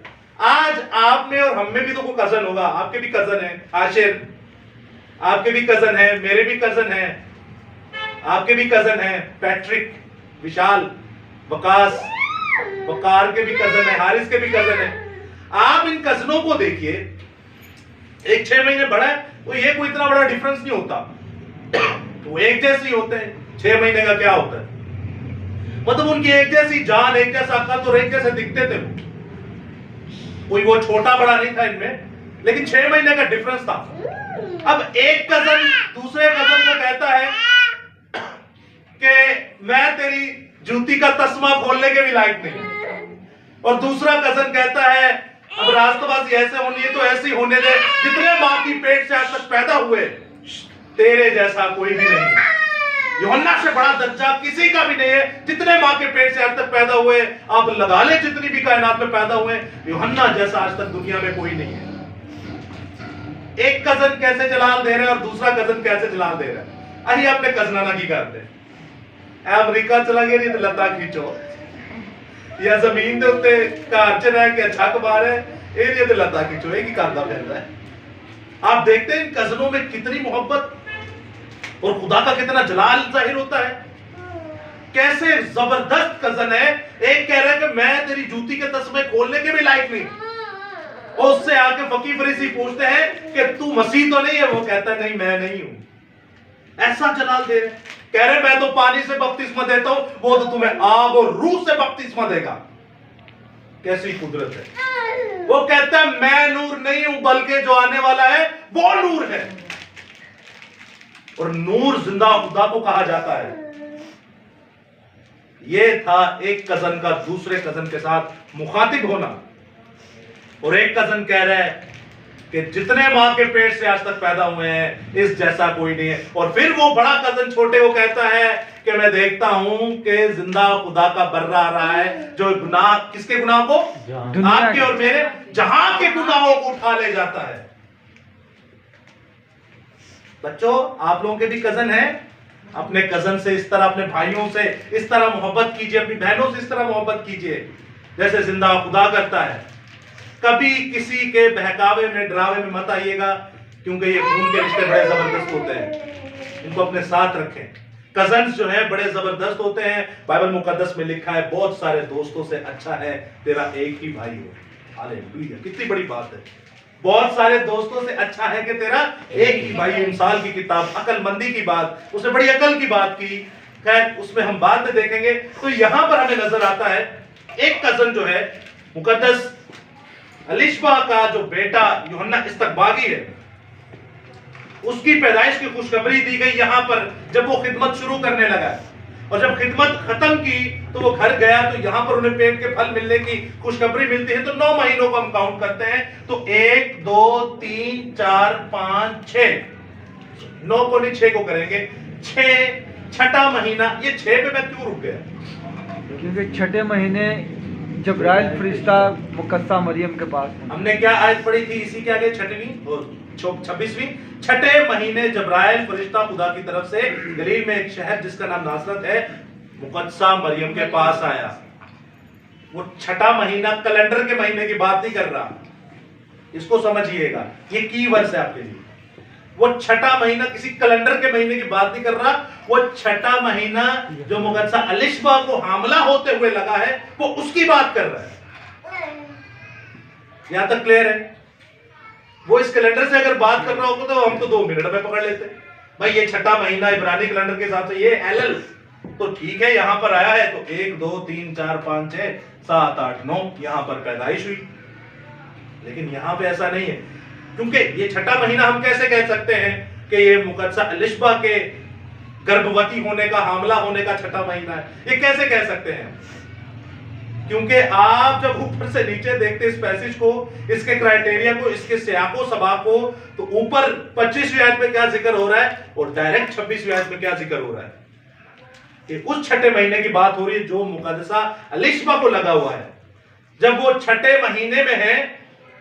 आज आप में और हम में भी तो कोई कजन होगा। आपके भी कजन है आशिर, आपके भी कजन है, मेरे भी कजन है, आपके भी कजन है पैट्रिक, विशाल, वकास, वकार के भी कजन है, हारिस के भी कजन है। आप इन कजनों को देखिए, एक 6 महीने बड़ा है, तो ये कोई इतना बड़ा डिफरेंस नहीं होता, वो एक जैसे ही होते हैं। 6 महीने का क्या होता है? मतलब उनकी एक जैसी जान, एक जैसा कद और एक जैसे दिखते थे। कोई वो छोटा बड़ा नहीं था इनमें, लेकिन 6 महीने का डिफरेंस था। अब एक कजन दूसरे कजन को कहता है कि मैं तेरी जूती का तस्मा खोलने के भी लायक नहीं, और दूसरा कजन कहता है अब रास्तबाजी ऐसे होनी है तो ऐसी होने दे, जितने मां की पेट से आज तक पैदा हुए तेरे जैसा कोई भी नहीं है। यूहन्ना से बड़ा दर्जा किसी का भी नहीं है। जितने मां के पेट से आज तक पैदा हुए, आप लगा ले जितनी भी कायनात में पैदा हुए, यूहन्ना जैसा आज तक दुनिया में कोई नहीं है। एक कजन कैसे जलाल दे रहे हैं और दूसरा कजन कैसे जलाल दे रहा है। अही अपने कजनाना की करते हैं। अमरीका चला गया नहीं तो लता खींचो, या जमीन के उत्ते घर च रह के छक मारे, ये तो लता खींचो, एक ही करता फिरता है। आप देखते हैं इन कजनों में कितनी मोहब्बत और खुदा का कितना जलाल जाहिर होता है। कैसे जबरदस्त कजन है। एक कह रहा है कि मैं तेरी जूती के तस्मे खोलने के भी लायक नहीं, और उससे आके फकीर फरीसी पूछते हैं कि तू मसीह तो नहीं है? वो कहता है नहीं मैं नहीं हूं। ऐसा जलाल दे रहे, कह रहे मैं तो पानी से बपतिस्मा देता हूं, वो तो तुम्हें आग और रूह से बपतिस्मा देगा। कैसी कुदरत है। वो कहता है मैं नूर नहीं हूं, बल्कि जो आने वाला है वो नूर है। और नूर जिंदा खुदा को कहा जाता है। यह था एक कजन का दूसरे कजन के साथ मुखातिब होना। और एक कजन कह रहा है कि जितने मां के पेट से आज तक पैदा हुए हैं इस जैसा कोई नहीं है। और फिर वो बड़ा कजन छोटे को कहता है कि मैं देखता हूं कि जिंदा खुदा का बर्रा आ रहा है, जो गुनाह, किसके गुनाह को? आपके और मेरे, जहां के गुनाहों को उठा ले जाता है। बच्चों, आप लोगों के भी कजन हैं। अपने कजन से इस तरह, अपने भाइयों से इस तरह मोहब्बत कीजिए, अपनी बहनों से इस तरह मोहब्बत कीजिए जैसे जिंदा खुदा करता है। कभी किसी के बहकावे में, डरावे में मत आइएगा, क्योंकि ये खून के रिश्ते बड़े जबरदस्त होते हैं। इनको अपने साथ रखें। कजन्स जो है बड़े जबरदस्त होते हैं। बाइबल मुकद्दस में लिखा है बहुत सारे दोस्तों से अच्छा है तेरा एक ही भाई हो। हालेलुया, कितनी बड़ी बात है। बहुत सारे दोस्तों से अच्छा है कि तेरा एक ही भाई। इमसाल की किताब, अकलमंदी की बात, उसने बड़ी अकल की बात की, खैर उसमें हम बाद में देखेंगे। तो यहां पर हमें नजर आता है एक कजन जो है मुकद्दस अलिशबा का जो बेटा यूहन्ना इस्तकबागी है, उसकी पैदाइश की खुशखबरी दी गई यहां पर जब वो खिदमत शुरू करने लगा। और जब खिदमत खत्म की तो वो घर गया, तो यहां पर उन्हें पेट के फल मिलने की खुशखबरी मिलती है। तो 9 महीनों को हम काउंट करते हैं, तो 1 2 3 4 5 6, 9 को नहीं 6 को करेंगे, 6 छठा महीना। ये 6 पे मैं क्यों रुक गया? क्योंकि छठे महीने जब्राइल फरिश्ता मुकद्दसा मरियम के पास। हमने क्या आयत पढ़ी थी इसी के आगे, 6वीं और 26वीं? छठे महीने जब्राइल फरिश्ता खुदा की तरफ से गलील में एक शहर जिसका नाम नासरत है, मुकद्दसा मरियम के पास आया। वो छठा महीना कैलेंडर के महीने की बात नहीं कर रहा, इसको समझिएगा, ये की वर्स है आपके लिए। वो छठा महीना किसी कैलेंडर के महीने की बात नहीं कर रहा, वो छठा महीना जो मुकद्दसा अलिशबा को हामला होते हुए लगा है, वो उसकी बात कर रहा है। यहां तक क्लियर है? वो इस कैलेंडर से अगर बात कर रहा होगा तो हम तो 2 मिनट में पकड़ लेते भाई। ये छठा महीना इब्रानी कैलेंडर के हिसाब से ये एलएल, तो ठीक है यहां पर आया है, तो 1 2 3 4 5 6 7 8 9 यहां पर पैदाइश हुई। लेकिन यहां पे ऐसा नहीं है, क्योंकि ये छठा महीना हम कैसे कह सकते हैं कि ये मुकद्दसा अलिशबा के गर्भवती होने का, हामला होने का छठा महीना है? ये कैसे कह सकते हैं? क्योंकि आप जब ऊपर से नीचे देखते इस पैसेज को, इसके क्राइटेरिया को, इसके सियाको सबाक को, तो ऊपर 25वीं आयत में क्या जिक्र हो रहा है और डायरेक्ट 26वीं आयत में क्या जिक्र हो रहा है? ये उस छठे महीने की बात हो रही है जो मुकद्दसा अलिशबा को लगा हुआ है। जब वो छठे महीने में है,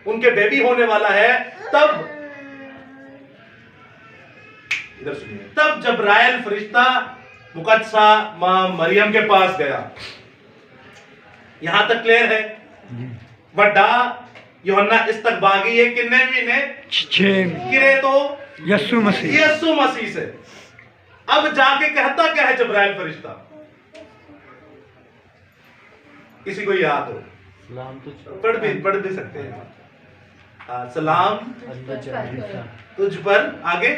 उनके बेबी होने वाला है, तब इधर सुनिए, तब जब्राइल फरिश्ता मुकद्दसा मां मरियम के पास गया। यहां तक क्लियर है? वड्डा यूहन्ना इस्तकबागी ये किन्ने महीने? 6 किरे तो यीशु मसीह। यीशु मसीह से। अब जाके कहता क्या है जब्राइल फरिश्ता? किसी को याद हो? सलाम तुझ पढ़ भी सकते हैं। सलाम तुझ पर, आगे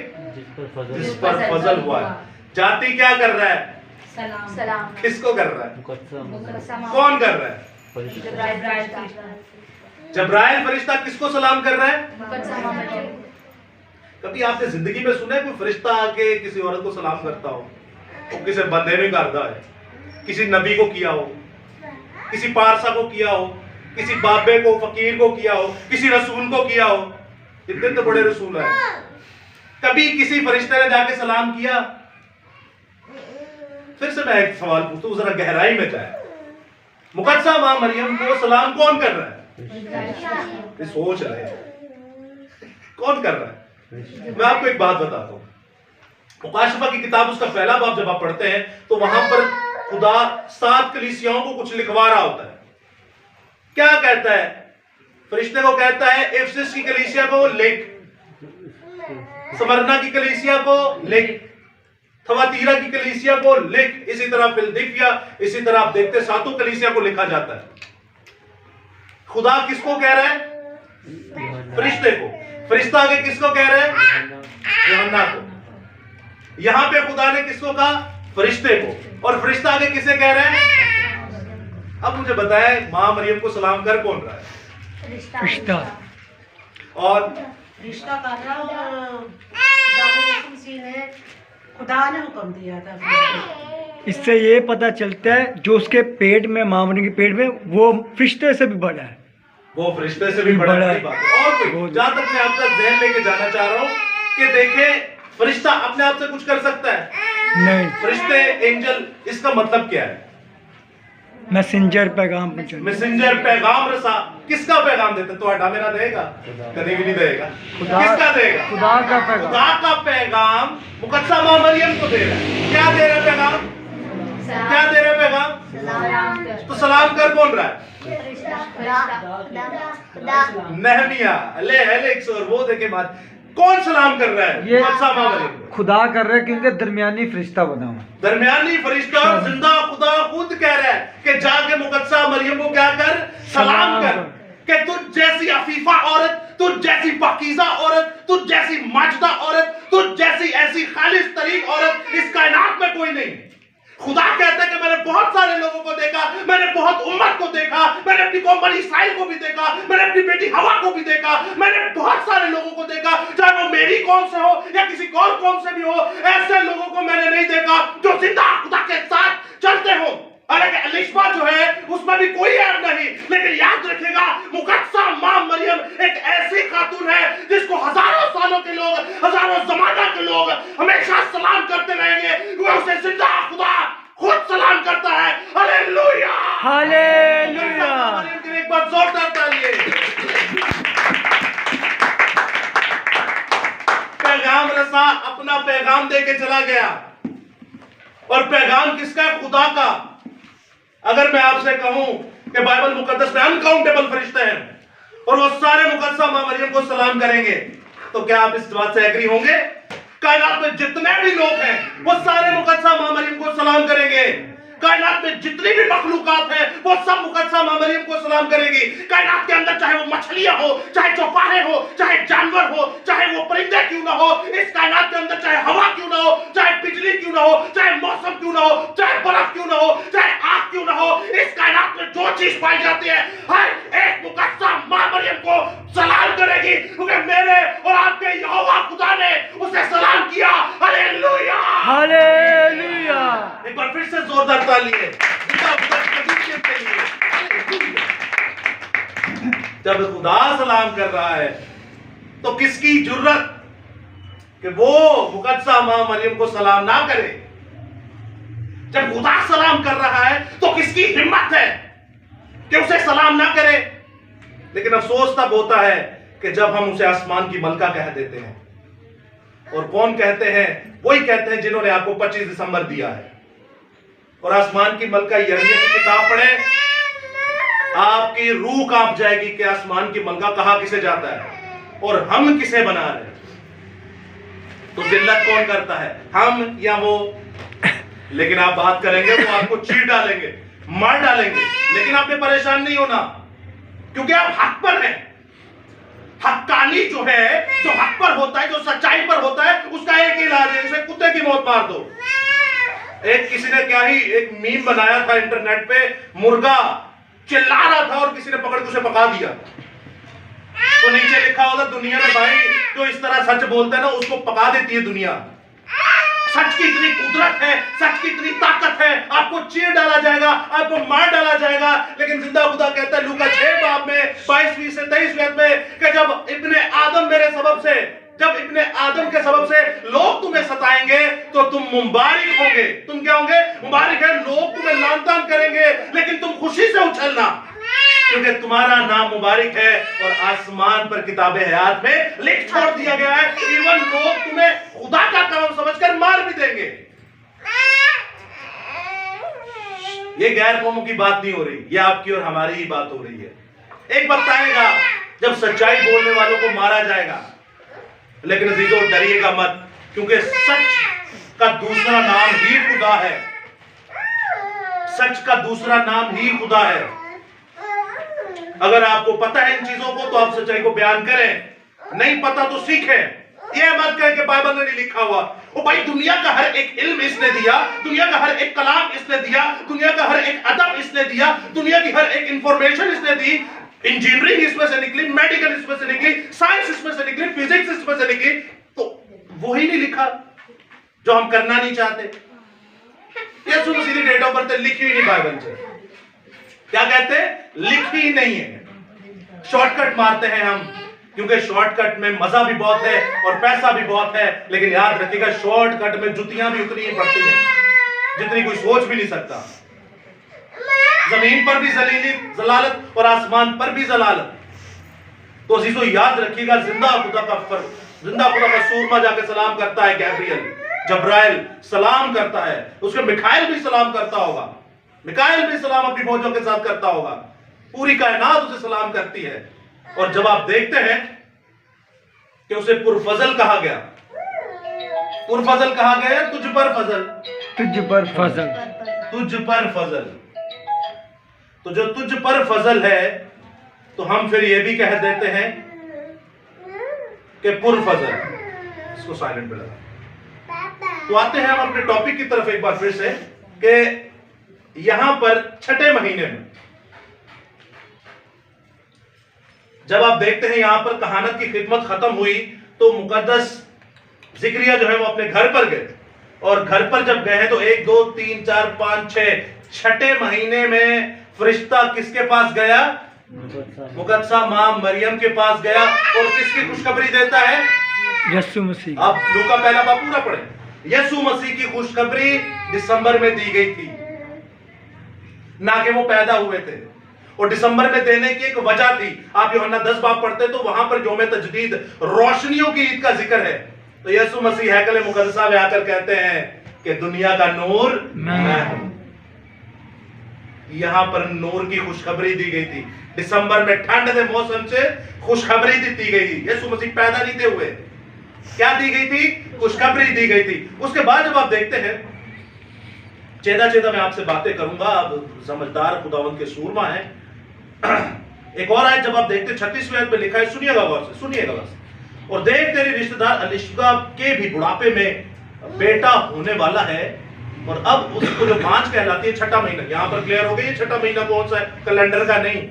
जिस पर फजल हुआ है। जाति क्या कर रहा है? सलाम। किसको कर रहा है? मुकद्दसा कौन कर रहा है? फरिश्ता। जब्राइल फरिश्ता किसको सलाम कर रहा है? कभी आपने जिंदगी में सुना है कोई फरिश्ता आके किसी औरत को सलाम करता हो? वो किसी बंदे ने करता है, किसी नबी को किया हो, किसी पारसा को किया हो, किसी बाबे को, फकीर को किया हो, किसी रसूल को किया हो। इतने तो बड़े रसूल हैं, कभी किसी फरिश्ते ने जाके सलाम किया? फिर से मैं एक सवाल पूछता हूं, जरा गहराई में जाए। मुकद्दसा मां मरियम को सलाम कौन कर रहा है? सोच रहे हैं कौन कर रहा है? मैं आपको एक बात बताता हूं। मुकाशफा की किताब उसका पहला बाब जब आप पढ़ते हैं तो वहां पर खुदा 7 कलीसियाओं को कुछ लिखवा रहा होता है। क्या कहता है? फरिश्ते को कहता है इफिसस की कलीसिया को लिख, स्मरना की कलीसिया को लिख, थवातीरा की कलीसिया को लिख, इसी तरह फिलदिफिया, इसी तरह आप देखते 7 कलीसिया को लिखा जाता है। खुदा किसको कह रहा है? फरिश्ते को। फरिश्ता आगे किसको कह रहा है? यूहन्ना को। यहां पे खुदा ने किसको कहा? फरिश्ते को। और फरिश्ता आगे किसे कह रहा है? अब मुझे बताया मां मरियम को सलाम कर कौन रहा है? फरिश्ता। और रिश्ता कर रहा और खुदा ने हुक्म दिया था। इससे ये पता चलता है जो उसके पेट में, मां मरियम के पेट में, वो फरिश्ते से भी बड़ा है। वो फरिश्ते से भी बड़ा है। और कोई जहां तक मैं आपका ध्यान लेके जाना चाह रहा हूं कि देखे फरिश्ता अपने आप से कुछ कर सकता है? नहीं। फरिश्ते, एंजल, इसका मतलब क्या है? मैसेंजर, पैगाम पहुंचाने। मैसेंजर, पैगाम रसा। किसका पैगाम देता? तो हटा मेरा देगा? कभी भी नहीं देगा। खुदा- किसका देगा? खुदा का पैगाम। खुदा का पैगाम मुकद्दसा मां मरियम को दे रहा है। क्या दे रहा है पैगाम? क्या दे रहा है पैगाम? तो सलाम कर कौन रहा है? नहमिया, एलेक्स और वो देखे बात। कौन सलाम कर रहा है? ये मुकद्दसा मां मरियम को। खुदा कर रहे हैं क्योंकि दरमियानी फरिश्ता बना हुआ है। दरमियानी फरिश्ता और जिंदा खुदा खुद कह रहा है कि जाके मुकद्दसा मरियम को क्या कर? सलाम कर। कि तुझ जैसी अफीफा औरत, तुझ जैसी पाकीज़ा औरत, तुझ जैसी माजदा औरत, तुझ जैसी ऐसी खालिस तरीन औरत इस कायनात में कोई नहीं। खुदा कहता है कि मैंने बहुत सारे लोगों को देखा, मैंने बहुत उम्मत को देखा, मैंने अपनी कौम बनी इसराइल को भी देखा, मैंने अपनी बेटी हवा को भी देखा, मैंने बहुत सारे लोगों को देखा, चाहे वो मेरी कौम से हो या किसी और कौम से भी हो, ऐसे लोगों को मैंने नहीं देखा जो जिंदा खुदा के साथ चलते हो। हालांकि एलिशबा जो है उसमें भी कोई ऐब नहीं, लेकिन याद रखिएगा मुकद्दसा मां मरियम एक ऐसी खातून है जिसको हजारों सालों के लोग, हजारों जमाना के लोग हमेशा सलाम करते रहेंगे। वो उसे जिंदा खुदा खुद सलाम करता है। Hallelujah, hallelujah. मरियम के लिए एक बार जोरदार तालियां। पैगाम रसा अपना पैगाम दे के चला गया, और पैगाम किसका? खुदा का। अगर मैं आपसे कहूं कि बाइबल मुकद्दस में अनकाउंटेबल फरिश्ते हैं और वो सारे मुकद्दसा मां मरियम को सलाम करेंगे, तो क्या आप इस बात से एग्री होंगे? कायनात में जितने भी लोग हैं वो सारे मुकद्दसा मां मरियम को सलाम करेंगे। कायनात में जितनी भी मखलूकात है वो सब मुकद्दसा मां मरियम को सलाम करेगी। कायनात के अंदर चाहे वो मछलियां हो, चाहे चौपाहे हो, चाहे जानवर हो, चाहे वो परिंदे क्यों ना हो, इस कायनात के अंदर चाहे हवा क्यों ना हो, चाहे बिजली क्यों ना हो, चाहे मौसम क्यों ना हो, चाहे बर्फ क्यों ना हो, चाहे आग क्यों ना हो, इस कायनात में जो चीज पाई जाती है हर एक मुकद्दसा मां मरियम को सलाम करेगी, क्योंकि मेरे और आपके यहोवा खुदा ने उसे सलाम किया। Hallelujah, hallelujah. एक बार फिर से जोरदार तालियां। जब खुदा सलाम कर रहा है तो किसकी जुर्रत कि वो मुकद्दसा मां मरियम को सलाम ना करे? जब खुदा सलाम कर रहा है तो किसकी हिम्मत है कि उसे सलाम ना करे? लेकिन अफसोस तब होता है कि जब हम उसे आसमान की मलका कह देते हैं। और कौन कहते हैं? वही कहते हैं जिन्होंने आपको 25 दिसंबर दिया है। और आसमान की मलका यिर्मयाह की किताब पढ़े, आपकी रूह कांप जाएगी कि आसमान की मलका कहां किसे जाता है और हम किसे बना रहे हैं। तो जिल्लत कौन करता है, हम या वो? लेकिन आप बात करेंगे वो आपको चीर डालेंगे, मार डालेंगे, लेकिन आपने परेशान नहीं होना, क्योंकि आप हक पर हैं। हक्कानी जो है, जो हक पर होता है, जो सच्चाई पर होता है, उसका एक ही इलाज है, इसे कुत्ते की मौत मार दो। एक किसी ने क्या ही एक मीम बनाया था इंटरनेट पे, मुर्गा चिल्ला रहा था और किसी ने पकड़ के उसे पका दिया। तो नीचे लिखा होता, दुनिया में भाई जो इस तरह सच बोलता है ना उसको पका देती है दुनिया। सच की इतनी कुदरत है, सच की इतनी ताकत है, आपको चीर डाला जाएगा, आपको मार डाला जाएगा, लेकिन जिंदा खुदा कहता है लूका 6 बाब में 22 से 23 में कि जब इब्ने आदम मेरे सबब से, जब इब्ने आदम के सबब से लोग तुम्हें सताएंगे तो तुम मुबारक होंगे। तुम क्या होंगे? मुबारक है। लोग तुम्हें लान तान करेंगे लेकिन तुम खुशी से उछलना, क्योंकि तुम्हारा नाम मुबारक है और आसमान पर किताबे हयात में लिख छोड़ दिया गया है। इवन लोग तुम्हें खुदा का काम समझकर मार भी देंगे। ये गैर कौमों की बात नहीं हो रही, ये आपकी और हमारी ही बात हो रही है। एक वक्त आएगा जब सच्चाई बोलने वालों को मारा जाएगा, लेकिन अजीजों डरिएगा मत, क्योंकि सच का दूसरा नाम ही खुदा है। सच का दूसरा नाम ही खुदा है। अगर आपको पता है इन चीजों को तो आप सच्चाई को बयान करें, नहीं पता तो सीखें। ये मत कहें कि बाइबल में नहीं लिखा हुआ। ओ भाई, दुनिया का हर एक इल्म इसने दिया, दुनिया का हर एक कलाम इसने दिया, दुनिया का हर एक अदब इसने दिया, दुनिया की हर एक इंफॉर्मेशन इसने दी। इंजीनियरिंग इसमें से निकली, मेडिकल इसमें से निकली, साइंस इसमें से निकली, फिजिक्स इसमें से निकली, तो वही नहीं लिखा जो हम करना नहीं चाहते। यीशु मसीह की डेट ऑफ बर्थ लिखी हुई नहीं बाइबल से। क्या कहते हैं? लिखी ही नहीं है। शॉर्टकट मारते हैं हम, क्योंकि शॉर्टकट में मजा भी बहुत है और पैसा भी बहुत है, लेकिन याद रखिएगा शॉर्टकट में जुतियां भी उतनी ही पड़ती हैं जितनी कोई सोच भी नहीं सकता। जमीन पर भी जलालत और आसमान पर भी जलालत। तो अजीजों याद रखिएगा, जिंदा खुदा का सूरमा जाके सलाम करता है, गैब्रियल जब्राइल सलाम करता है, उसके मिखाइल भी सलाम करता होगा, मिखाइल भी सलाम अपनी फौजों के साथ करता होगा, पूरी कायनात उसे सलाम करती है। और जब आप देखते हैं कि उसे पुरफजल कहा गया। पुरफजल कहा गया, तुझ पर फजल, तुझ पर फजल, तुझ पर फजल। तो जो तुझ पर फजल है, तो हम फिर ये भी कह देते हैं कि पुरफजल। इसको साइलेंट पे लगा। तो आते हैं हम अपने टॉपिक की तरफ एक बार फिर से, कि यहां पर छठे महीने में जब आप देखते हैं यहां पर कहानत की खिदमत खत्म हुई, तो मुकद्दस जिक्रिया जो है वो अपने घर पर गए, और घर पर जब गए हैं तो 1 2 3 4 5 6 छठे महीने में फरिश्ता किसके पास गया? मुकद्दसा मां मरियम के पास गया, और किसकी खुशखबरी देता है? यीशु मसीह। अब लूका पहला बाब पूरा पढ़े। यीशु मसीह की खुशखबरी दिसंबर में दी गई थी, ना कि वो पैदा हुए थे, और दिसंबर में देने की एक वजह थी। आप यूहन्ना 10 बाब पढ़ते तो वहां पर यौम तजदीद रोशनियों की ईद का जिक्र है। तो यीशु मसीह हैकल मुकद्दसा में आकर कहते हैं कि दुनिया का नूर मैं हूं। यहां पर नूर की खुशखबरी दी गई थी। दिसंबर में ठंड के मौसम से खुशखबरी दी गई थी। यीशु मसीह पैदा नहीं थे हुए, क्या दी गई थी? खुशखबरी दी गई थी। उसके बाद जब आप देखते हैं, चेदा चेदा मैं आपसे बातें करूंगा, अब समझदार खुदावंद के सूरमा है। एक और आयत जब आप देखते हैं 36वें आयत में लिखा है, सुनिएगा गौर से, सुनिएगा बस। और देख तेरी रिश्तेदार अलिशबा के भी बुढ़ापे में बेटा होने वाला है, और अब उसको जो 5 कहलाती है, छठा महीना, यहां पर क्लियर हो गई। छठा महीना कौन सा है? कैलेंडर का नहीं,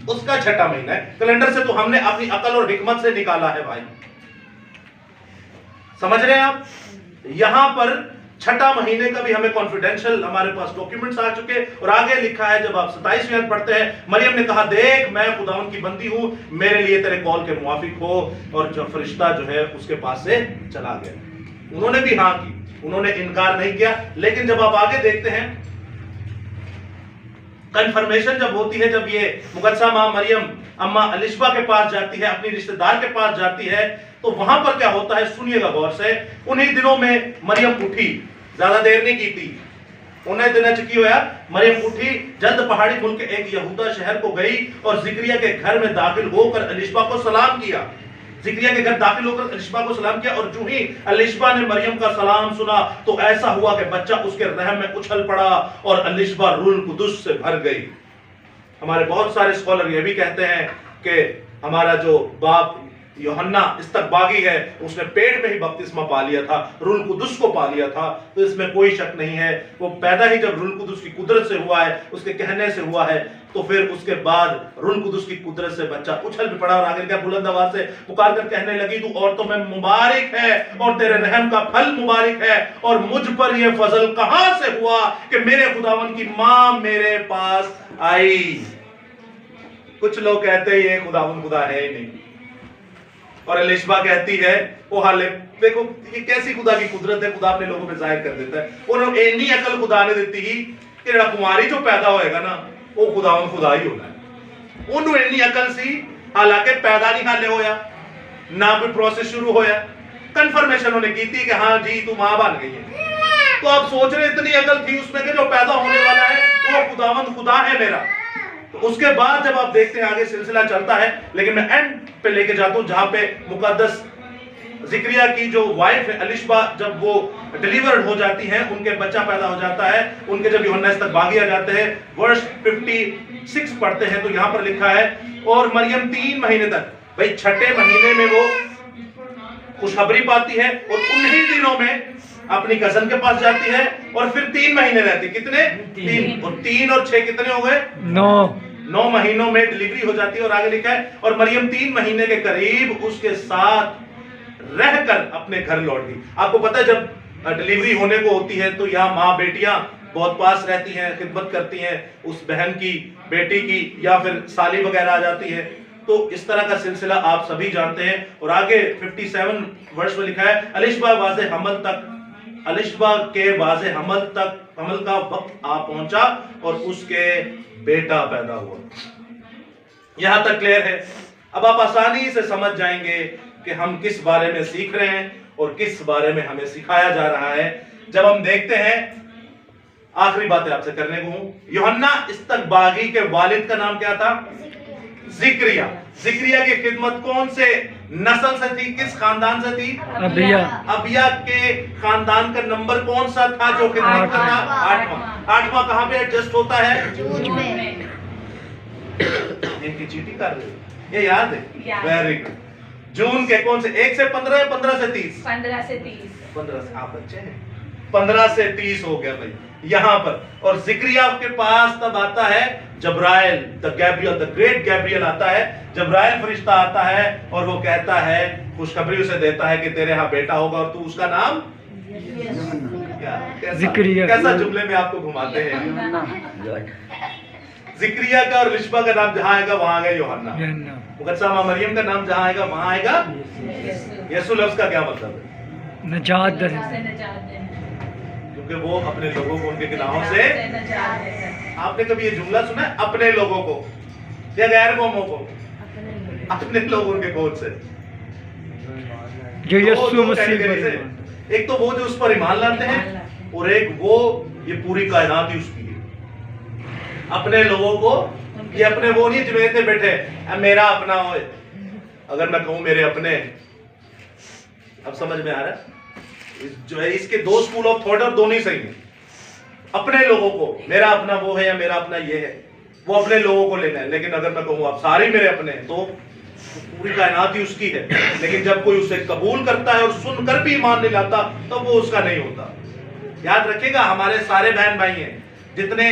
उसका छठा महीना है। कैलेंडर से तो हमने अपनी अकल और हिकमत से निकाला है भाई, समझ रहे हैं आप? यहां पर छठा महीने का भी हमें कॉन्फिडेंशियल हमारे पास डॉक्यूमेंट्स आ चुके, और आगे लिखा है जब आप 27वें आयत पढ़ते हैं, मरियम ने कहा, देख मैं खुदावन की बंदी हूं, मेरे लिए तेरे कॉल के मुआफिक हो। और जब फरिश्ता जो है उसके पास से चला गया। उन्होंने भी हाँ की, उन्होंने इनकार नहीं किया। लेकिन जब आप आगे देखते हैं, कंफर्मेशन जब होती है, जब ये मुकद्दसा मां मरियम अम्मा अलिशबा के पास जाती है, अपनी रिश्तेदार के पास जाती है, तो वहां पर क्या होता है सुनिएगा गौर से। उन्हीं दिनों में मरियम उठी, ज्यादा देर नहीं की थी, उन्हें दिनों की होया, मरियम उठी, जल्द पहाड़ी मुल्क के एक यहूदा शहर को गई, और जिक्रिया के घर में दाखिल होकर अलिशबा को सलाम किया। जिक्रिया के घर दाखिल होकर अलिशबा को सलाम किया, और जो ही अलिशबा ने मरियम का सलाम सुना, तो ऐसा हुआ कि बच्चा उसके रहम में उछल पड़ा, और अलिशबा रूह कुदुस से भर गई। हमारे बहुत सारे स्कॉलर ये भी कहते हैं कि हमारा जो बाप यूहन्ना इस्तकबागी है, उसने पेट में ही बपतिस्मा पा लिया था, रूह कुदुस को पा लिया था। तो इसमें कोई शक नहीं है, वो पैदा ही जब रूह कुदुस की कुदरत से हुआ है, उसके कहने से हुआ है, तो फिर उसके बाद रूह कुदुस की कुदरत से बच्चा उछल भी पड़ा, और आगे क्या बुलंद आवाज से पुकार कर कहने लगी, तू औरतों में मुबारक है, और तेरे रहम का फल मुबारक है, और मुझ पर यह फजल कहां से हुआ कि मेरे खुदावन की मां मेरे पास आई। कुछ लोग कहते हैं ये खुदावन खुदा है ही नहीं, और अलिशबा कहती है वो हाले देखो ये कैसी खुदा की कुदरत है, खुदा अपने लोगों पे जाहिर कर देता है। उन्होंने इतनी अकल खुदा ने देती ही कि जेड़ा कुमारी जो पैदा होएगा ना, वो खुदावन खुदा ही होना है। उन्होंने इतनी अकल सी, हालांकि पैदा नहीं हाले होया, ना कोई प्रोसेस शुरू होया, कंफर्मेशन उन्होंने की थी कि हाँ जी तू मां बन गई है। तो आप सोच रहे इतनी अकल थी उसमें कि जो पैदा होने वाला है वो खुदावन खुदा है मेरा। तो उसके बाद जब आप देखते हैं आगे सिलसिला चलता है, लेकिन मैं एंड पे लेके जाता हूं जहां पे मुकद्दस जिक्रिया की जो वाइफ है अलिशबा, जब वो डिलीवर्ड हो जाती है, उनके बच्चा पैदा हो जाता है, उनके जब यूहन्ना इस्तकबागी आ जाते हैं, वर्स 56 पढ़ते हैं, तो यहां पर लिखा है, और मरियम 3 महीने तक, भाई छठे महीने में वो खुशखबरी पाती है, और उन्हीं दिनों में अपनी कजन के पास जाती है, और फिर 3 महीने रहती। कितने? 3। और 3 और 6 कितने हो गए? 9 महीनों में डिलीवरी हो जाती है। और आगे लिखा है, और मरियम 3 महीने के करीब उसके साथ रहकर अपने घर लौट गई। आपको पता है जब डिलीवरी होने को होती है तो यहाँ माँ बेटियां बहुत पास रहती हैं, खिदमत करती हैं, उस बहन की, बेटी की, या फिर साली वगैरह आ जाती है। तो इस तरह का सिलसिला आप सभी जानते हैं। और आगे 57 वर्ष में लिखा है, अलिशबा वाज़े हमल तक, अलिशबा के वाज़े हमल तक, हमल का वक्त आ पहुंचा और उसके बेटा पैदा हुआ। यहां तक क्लियर है। अब आप आसानी से समझ जाएंगे कि हम किस बारे में सीख रहे हैं और किस बारे में हमें सिखाया जा रहा है। जब हम देखते हैं, आखिरी बातें आपसे करने को हूं, यूहन्ना इस्तकबागी के वालिद का नाम क्या था? जिक्रिया। जिक्रिया की खिदमत कौन से नस्ल से थी, किस खानदान से थी? अबिया। अबिया के खानदान का नंबर कौन सा था जो खिदमत का था? 8वां। 8वां कहाँ पे एडजस्ट होता है? जून में। इनकी चीटी कर रही है, ये याद है? याद। Very good. जून के कौन से? 1 से 15 या 15 से 30? 15 से 30। 15 से, आप बच्चे हैं, 15 से 30 हो गया भाई यहाँ पर। और जिक्रिया के पास तब आता है जब्राइल, the Gabriel, the great Gabriel आता है। जब्राइल फरिश्ता आता है और वो कहता है, खुशखबरी उसे देता है कि तेरे यहाँ बेटा होगा और तू उसका नाम क्या? जिक्रिया। कैसा जुमले में आपको घुमाते हैं। जिक्रिया का और रिश्बा का नाम जहां आएगा वहां आएगा यूहन्ना। मुकद्दसा मरियम का नाम जहां आएगा वहां आएगा यीशु। लफ्ज का क्या मतलब है? नजात दे। क्योंकि वो अपने लोगों को उनके गुनाहों से। आपने कभी ये जुमला सुना है? अपने लोगों को या गैर कौमों को? अपने लोगों के कौन से? जो दो यीशु मसीह कैटेगरी से। पर एक तो वो जो उस पर ईमान लाते हैं और एक वो ये पूरी कायनात ही उसकी है। अपने लोगों को, ये अपने वो नहीं जो थे बैठे मेरा अपना हो। अगर मैं कहूं मेरे अपने, अब समझ में आ रहा है? जो है इसके दो स्कूल ऑफ थॉट और दोनों ही सही है। अपने लोगों को, मेरा अपना वो है या मेरा अपना ये है, वो अपने लोगों को लेना है। लेकिन अगर मैं कहूं आप सारे मेरे अपने हैं तो पूरी कायनात ही उसकी है। लेकिन जब कोई उसे कबूल करता है और सुनकर भी ईमान नहीं लाता तो वो उसका नहीं होता। याद रखिएगा, हमारे सारे बहन भाई हैं, जितने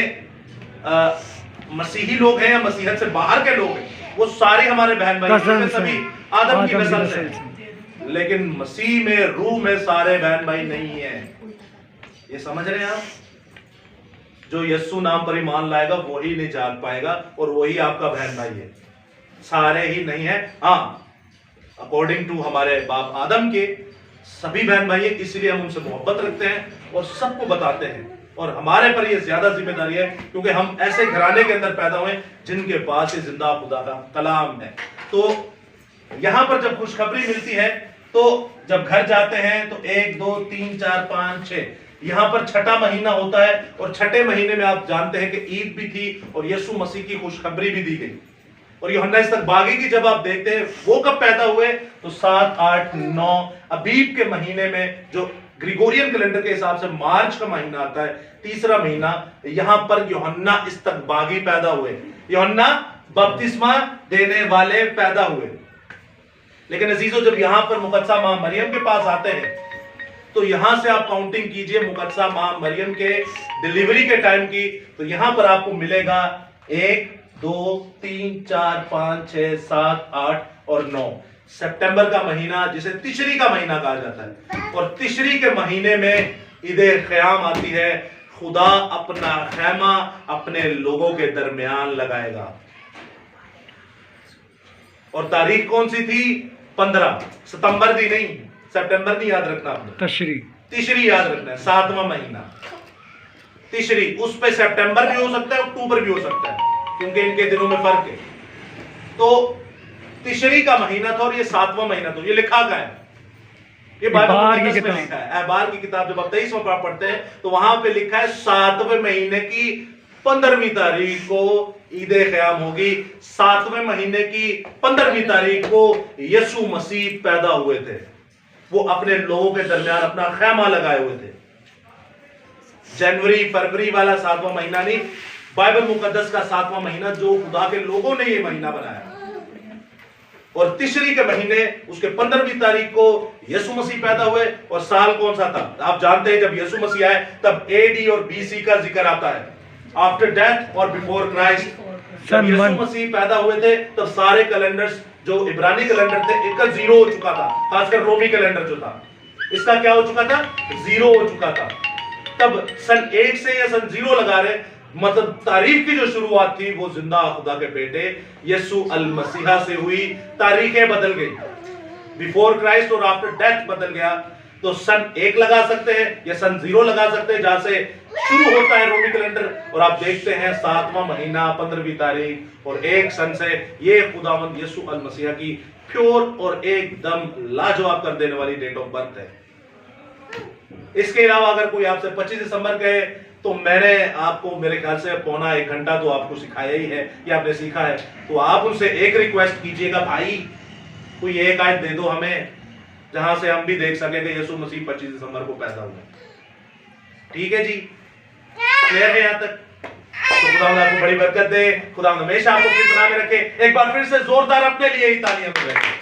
मसीही लोग हैं या मसीहत से बाहर के लोग हैं, वो सारे हमारे बहन भाई हैं, सभी आदम की नस्ल से हैं। लेकिन मसीह में, रूह में सारे बहन भाई नहीं है। ये समझ रहे हैं आप? जो यीशु नाम पर ईमान लाएगा वही निजात पाएगा और वही आपका बहन भाई है। सारे ही नहीं है। हाँ, अकॉर्डिंग टू हमारे बाप आदम के सभी बहन भाई हैं, इसलिए हम उनसे मोहब्बत रखते हैं और सबको बताते हैं। और हमारे पर ये ज्यादा जिम्मेदारी है क्योंकि हम ऐसे घराने के अंदर पैदा हुए जिनके पास ये जिंदा खुदा का कलाम है। तो यहां पर जब खुशखबरी मिलती है तो जब घर जाते हैं तो 1 2 3 4 5 6 यहां पर छठा महीना होता है। और छठे महीने में आप जानते हैं कि ईद भी थी और यीशु मसीह की खुशखबरी भी दी गई। और यूहन्ना इस्तकबागी की जब आप देखते हैं वो कब पैदा हुए तो 7 8 9 अबीब के महीने में, जो ग्रिगोरियन कैलेंडर के हिसाब से मार्च का महीना आता है, तीसरा महीना, यहां पर यूहन्ना इस्तकबागी पैदा हुए। यूहन्ना बपतिस्मा देने वाले पैदा हुए। लेकिन अजीजों, जब यहां पर मुकद्दसा मां मरियम के पास आते हैं तो यहां से आप काउंटिंग कीजिए मुकद्दसा मां मरियम के डिलीवरी के टाइम की, तो यहां पर आपको मिलेगा 1 2 3 4 5 6 7 8 और 9। सितंबर का महीना जिसे तिशरी का महीना कहा जाता है, और तिशरी के महीने में ईदे क़याम आती है। खुदा अपना खैमा अपने लोगों के दरमियान लगाएगा। और तारीख कौन सी थी? 15 सितंबर दी नहीं, सितंबर नहीं याद रखना आपने, तिशरी याद रखना है। 7वां महीना तिशरी, उस पे सितंबर भी हो सकता है, अक्टूबर भी हो सकता है, क्योंकि इनके दिनों में फर्क है। तो तिशरी का महीना था और ये 7वां महीना था। ये लिखा गया है, ये बाइबल में लिखा है। एबार की किताब जब आप 23वां पढ़ते हैं तो वहां पे लिखा है 7वें महीने की 15वीं तारीख को ईदे क़याम होगी। 7वें महीने की 15वीं तारीख को यीशु मसीह पैदा हुए थे। वो अपने लोगों के दरमियान अपना खैमा लगाए हुए थे। जनवरी फरवरी वाला 7वां महीना नहीं, बाइबल मुकद्दस का 7वां महीना जो खुदा के लोगों ने ये महीना बनाया। और तिशरी के महीने उसके 15वीं तारीख को यीशु मसीह पैदा हुए। और साल कौन सा था? आप जानते हैं जब यीशु मसीह आए तब एडी और बीसी का जिक्र आता है, आफ्टर डेथ और बिफोर क्राइस्ट। जब यीशु मसीह पैदा हुए थे तब सारे कैलेंडर्स जो इब्रानी कैलेंडर थे इनका 0 हो चुका था। खासकर रोमी कैलेंडर जो था इसका क्या हो चुका था? 0 हो चुका था। तब सन 1 से या सन 0 लगा रहे, मतलब तारीख की जो शुरुआत थी वो जिंदा खुदा के बेटे यीशु अल मसीहा से हुई। तारीखें बदल गई, बिफोर क्राइस्ट और आफ्टर डेथ बदल गया। तो सन 1 लगा सकते हैं या सन 0 लगा सकते हैं जहां से शुरू होता है रोमी कैलेंडर। और आप देखते हैं 7वां महीना 15वीं तारीख और 1 सन से ये खुदावंद यीशु अल मसीहा की प्योर और एकदम लाजवाब कर देने वाली डेट ऑफ बर्थ है। इसके अलावा अगर कोई आपसे 25 दिसंबर कहे तो मैंने आपको मेरे ख्याल से 1.25 घंटा तो आपको सिखाया ही है या आपने सीखा है। तो आप उनसे एक रिक्वेस्ट कीजिएगा, भाई कोई एक आयत दे दो हमें जहां से हम भी देख सके कि यीशु मसीह 25 दिसंबर को पैदा हुए। ठीक है जी, क्लियर है यहाँ तक? तो खुदा आपको बड़ी बरकत दे, खुदा हमेशा आपको अपनी पनाह में रखे। एक बार फिर से जोरदार अपने लिए ही तालियां बजाइए।